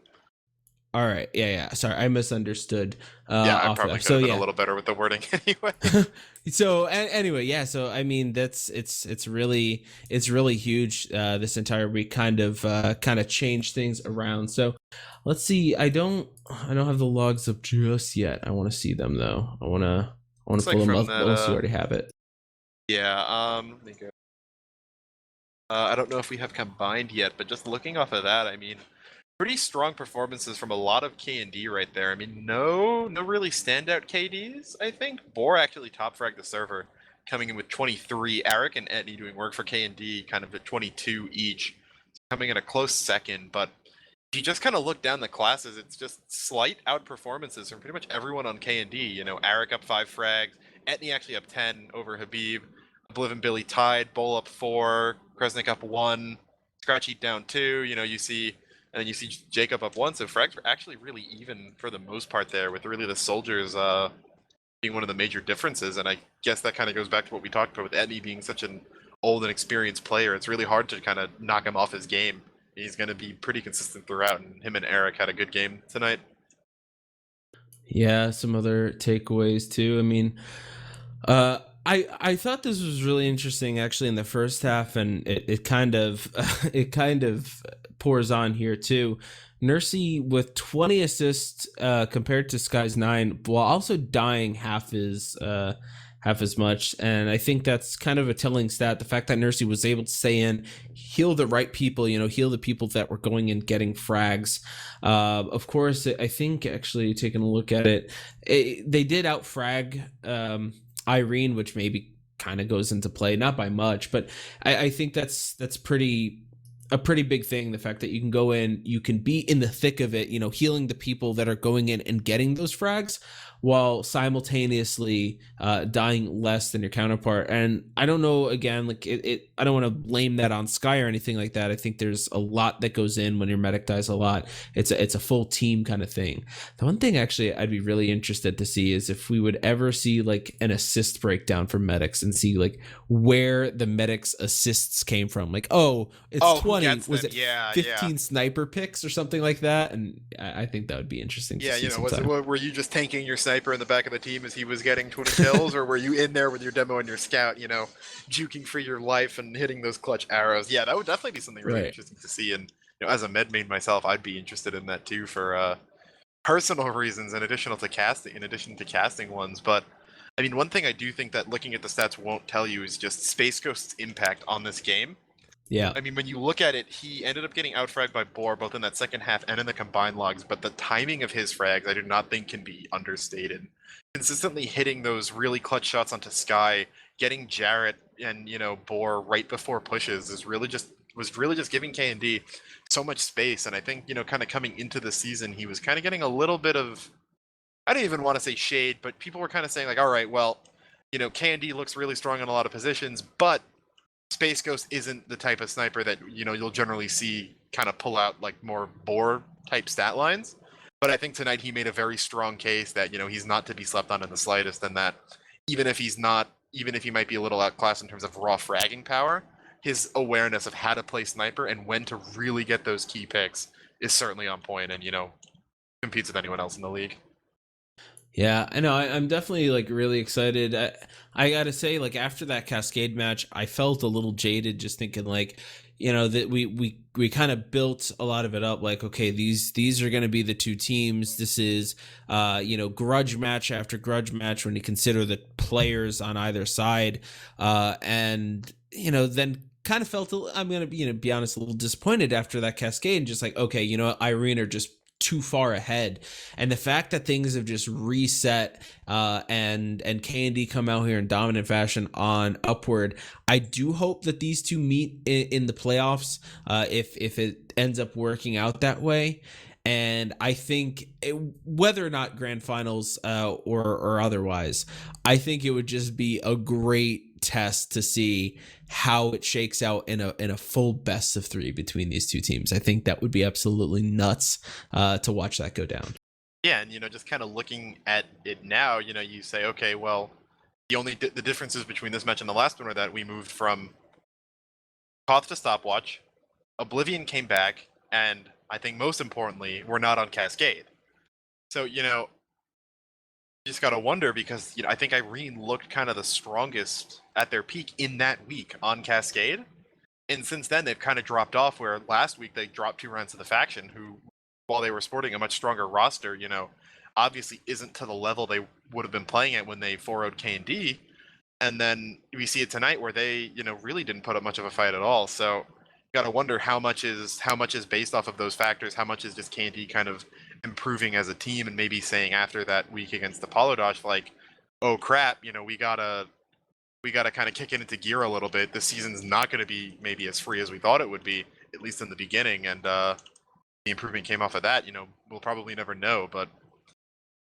All right. Yeah. Sorry, I misunderstood. Yeah, I Off probably there. could So have been a yeah. little better with the wording anyway. So anyway, yeah. So I mean, it's really huge. This entire week kind of changed things around. So let's see. I don't have the logs up just yet. I want to see them though. I want Looks to pull like them from up that, unless you already have it. yeah, let me go. I don't know if we have combined yet, but just looking off of that, I mean, pretty strong performances from a lot of KND right there. I mean, no really standout KDs, I think. Boar actually top fragged the server, coming in with 23. Eric and Etney doing work for KND, kind of at 22 each, coming in a close second. But if you just kind of look down the classes, it's just slight outperformances from pretty much everyone on KND. You know, Eric up 5 frags, Etney actually up 10 over Habib, Obliv and Billy tied, Bull up 4, Kresnik up 1, Scratchy down 2. You know, you see, and then you see Jacob up 1. So frags were actually really even for the most part there, with really the soldiers being one of the major differences. And I guess that kind of goes back to what we talked about with Etney being such an old and experienced player. It's really hard to kind of knock him off his game. He's going to be pretty consistent throughout, and him and Eric had a good game tonight. Yeah, some other takeaways too. I mean, I thought this was really interesting actually in the first half, and it kind of it kind of pours on here too. Nursey with 20 assists compared to Sky's 9, while also dying half as much. And I think that's kind of a telling stat. The fact that Nursey was able to stay in, heal the right people, heal the people that were going and getting frags. Of course, I think actually taking a look at it, they did out frag Irene, which maybe kind of goes into play, not by much, but I think that's a pretty big thing. The fact that you can go in, you can be in the thick of it, healing the people that are going in and getting those frags, while simultaneously dying less than your counterpart. And I don't know, again, like I don't want to blame that on Sky or anything like that. I think there's a lot that goes in when your medic dies a lot. It's a full team kind of thing. The one thing actually I'd be really interested to see is if we would ever see like an assist breakdown for medics and see like where the medics assists came from. Like, oh, it's 20. Was it 15 sniper picks or something like that? And I think that would be interesting to see sometime. Were you just tanking your sniper in the back of the team as he was getting 20 kills, or were you in there with your demo and your scout, juking for your life and hitting those clutch arrows? Yeah, that would definitely be something really interesting to see. And as a med main myself, I'd be interested in that too for personal reasons, in addition to casting ones. But I mean, one thing I do think that looking at the stats won't tell you is just Space Ghost's impact on this game. Yeah. I mean, when you look at it, he ended up getting outfragged by Boar both in that second half and in the combined logs, but the timing of his frags I do not think can be understated. Consistently hitting those really clutch shots onto Sky, getting Jarrett and, Boar right before pushes was really just giving KND so much space. And I think, kind of coming into the season, he was kind of getting a little bit of, I don't even want to say shade, but people were kind of saying like, all right, well, KND looks really strong in a lot of positions, but Space Ghost isn't the type of sniper that you'll generally see kind of pull out like more Boar type stat lines. But I think tonight he made a very strong case that he's not to be slept on in the slightest, and that even if he might be a little outclassed in terms of raw fragging power, his awareness of how to play sniper and when to really get those key picks is certainly on point, and competes with anyone else in the league. Yeah, I know. I'm definitely like really excited. I gotta say, like after that Cascade match, I felt a little jaded, just thinking like, that we kind of built a lot of it up. Like, okay, these are gonna be the two teams. This is, grudge match after grudge match when you consider the players on either side, and then kind of felt I'm gonna be honest, a little disappointed after that Cascade, and just like, okay, Irene are just too far ahead. And the fact that things have just reset and KND come out here in dominant fashion on Upward, I do hope that these two meet in the playoffs if it ends up working out that way. And I think whether or not grand finals or otherwise, I think it would just be a great test to see how it shakes out in a full best of 3 between these two teams. I think that would be absolutely nuts to watch that go down. Yeah, and just kind of looking at it now, you say, okay, well, the differences between this match and the last one were that we moved from Koth to stopwatch, Oblivion came back, and I think most importantly, were not on Cascade. So, you know, you just gotta wonder because, you know, I think Irene looked kind of the strongest at their peak in that week on Cascade. And since then, they've kind of dropped off. Where last week they dropped 2 rounds to the faction, who, while they were sporting a much stronger roster, you know, obviously isn't to the level they would have been playing at when they 4-0'd KND. And then we see it tonight where they, you know, really didn't put up much of a fight at all. So, you gotta wonder how much is based off of those factors. How much is just KND kind of improving as a team, and maybe saying after that week against the Apollodosh, like, oh crap, you know, we gotta kind of kick it into gear a little bit. This season's not going to be maybe as free as we thought it would be, at least in the beginning. And the improvement came off of that. You know, we'll probably never know, but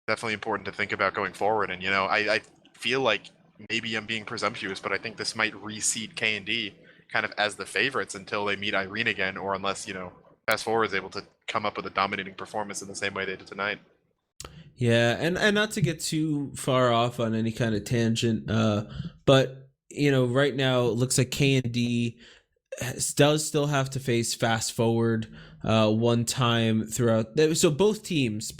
definitely important to think about going forward. And, you know, I feel like maybe I'm being presumptuous, but I think this might reseed KND kind of as the favorites until they meet Irene again, or unless, you know, Fast Forward is able to come up with a dominating performance in the same way they did tonight. Yeah, and not to get too far off on any kind of tangent, but you know, right now it looks like KND does still have to face Fast Forward one time throughout. So both teams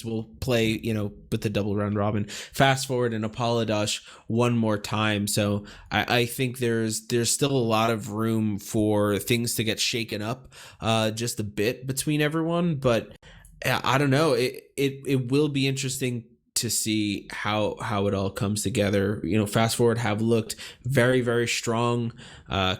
will play, you know, with the double round robin, Fast Forward and Apollodosh one more time. So I think there's still a lot of room for things to get shaken up just a bit between everyone, but I don't know. It will be interesting to see how it all comes together. You know, Fast Forward have looked very, very strong.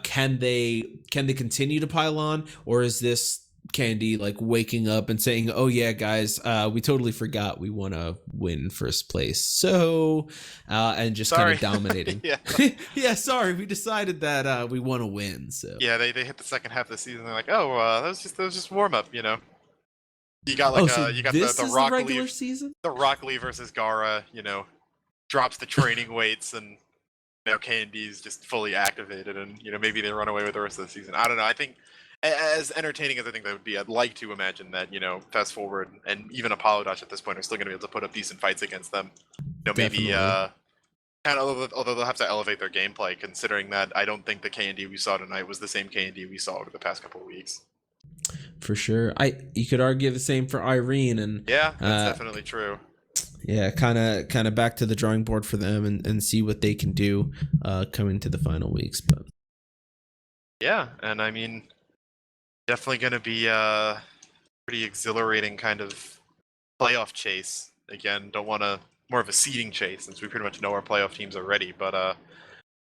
Can they continue to pile on, or is this Candy like waking up and saying, "Oh yeah, guys, we totally forgot we want to win first place," so and just kind Sorry. of dominating. Yeah. Yeah, sorry, we decided that we want to win. So Yeah, they hit the second half of the season. They're like, oh, that was just warm up, you know. You got like so you got this the is Rock the regular Lee, season. the Rock Lee versus Gara, you know, drops the training weights, and now KND's just fully activated, and you know, maybe they run away with the rest of the season. I don't know. I think as entertaining as I think that would be, I'd like to imagine that, you know, Fast Forward and even Apollodosh at this point are still going to be able to put up decent fights against them. You know, maybe Definitely. kind of, although they'll have to elevate their gameplay, considering that I don't think the KND we saw tonight was the same KND we saw over the past couple of weeks. For sure. You could argue the same for Irene, and Yeah, that's definitely true. yeah, kind of back to the drawing board for them, and see what they can do coming to the final weeks. But Yeah, and I mean, definitely going to be a pretty exhilarating kind of playoff chase. Again, don't want to more of a seeding chase since we pretty much know our playoff teams already, but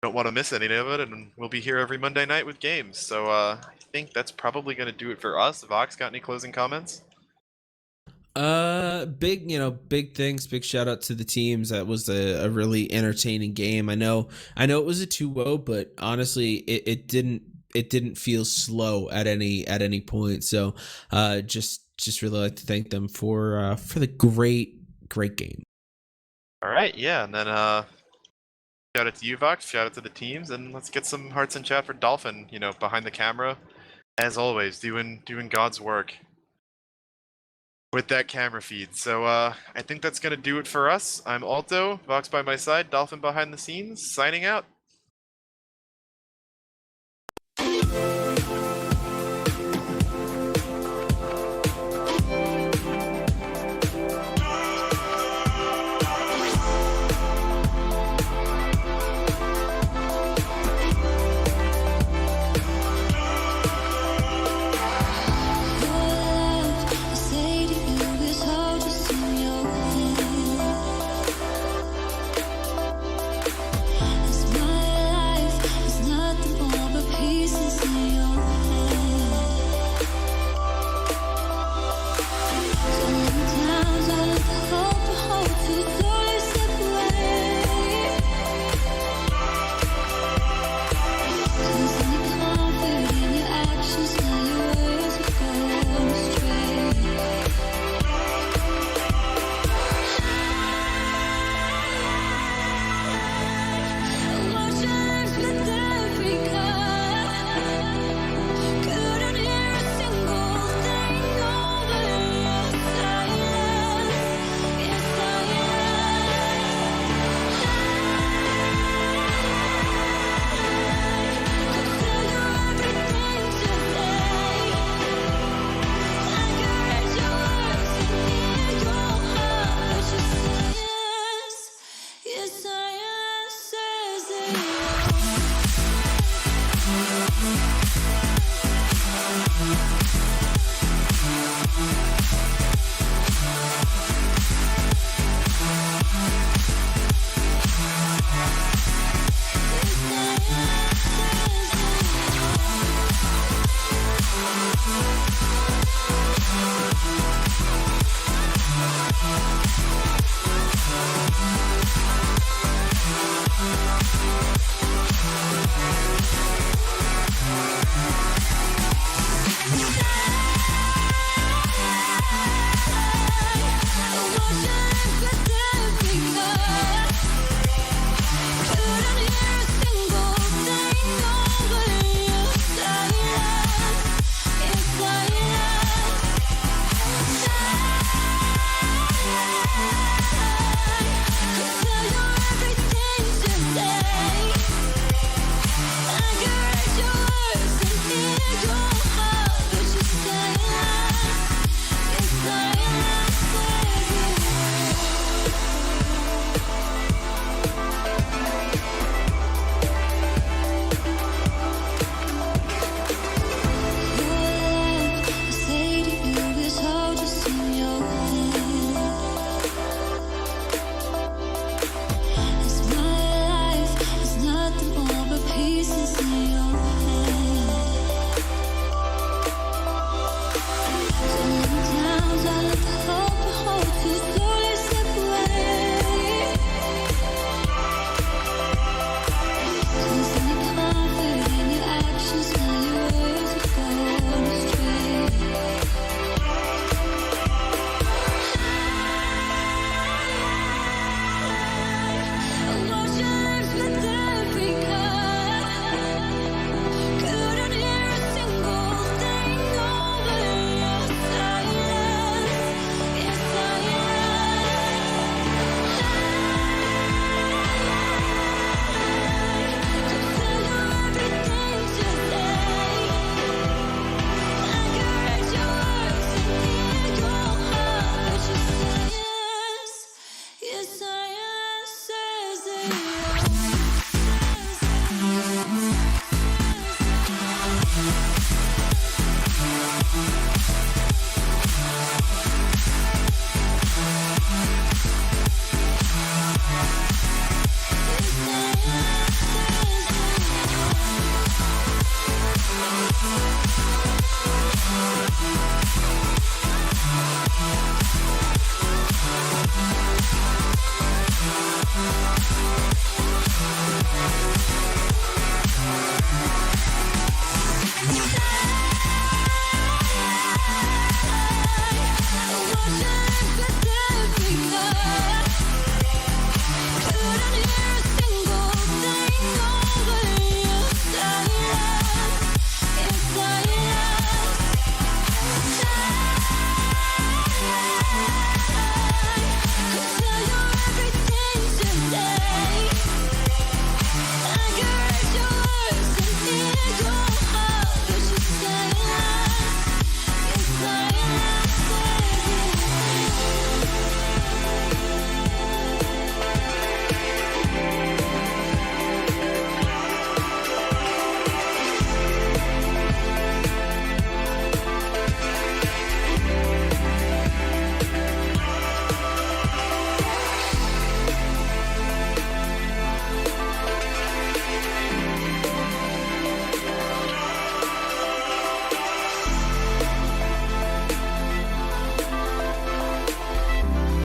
don't want to miss any of it, and we'll be here every Monday night with games. So I think that's probably going to do it for us. Vox, got any closing comments? big things, big shout out to the teams. That was a really entertaining game. I know it was a 2-0, but honestly it didn't feel slow at any point. So just really like to thank them for the great game. All right, yeah, and then shout out to you, Vox. Shout out to the teams, and let's get some hearts in chat for Dolphin. You know, behind the camera, as always, doing God's work with that camera feed. So I think that's gonna do it for us. I'm Alto, Vox by my side, Dolphin behind the scenes, signing out.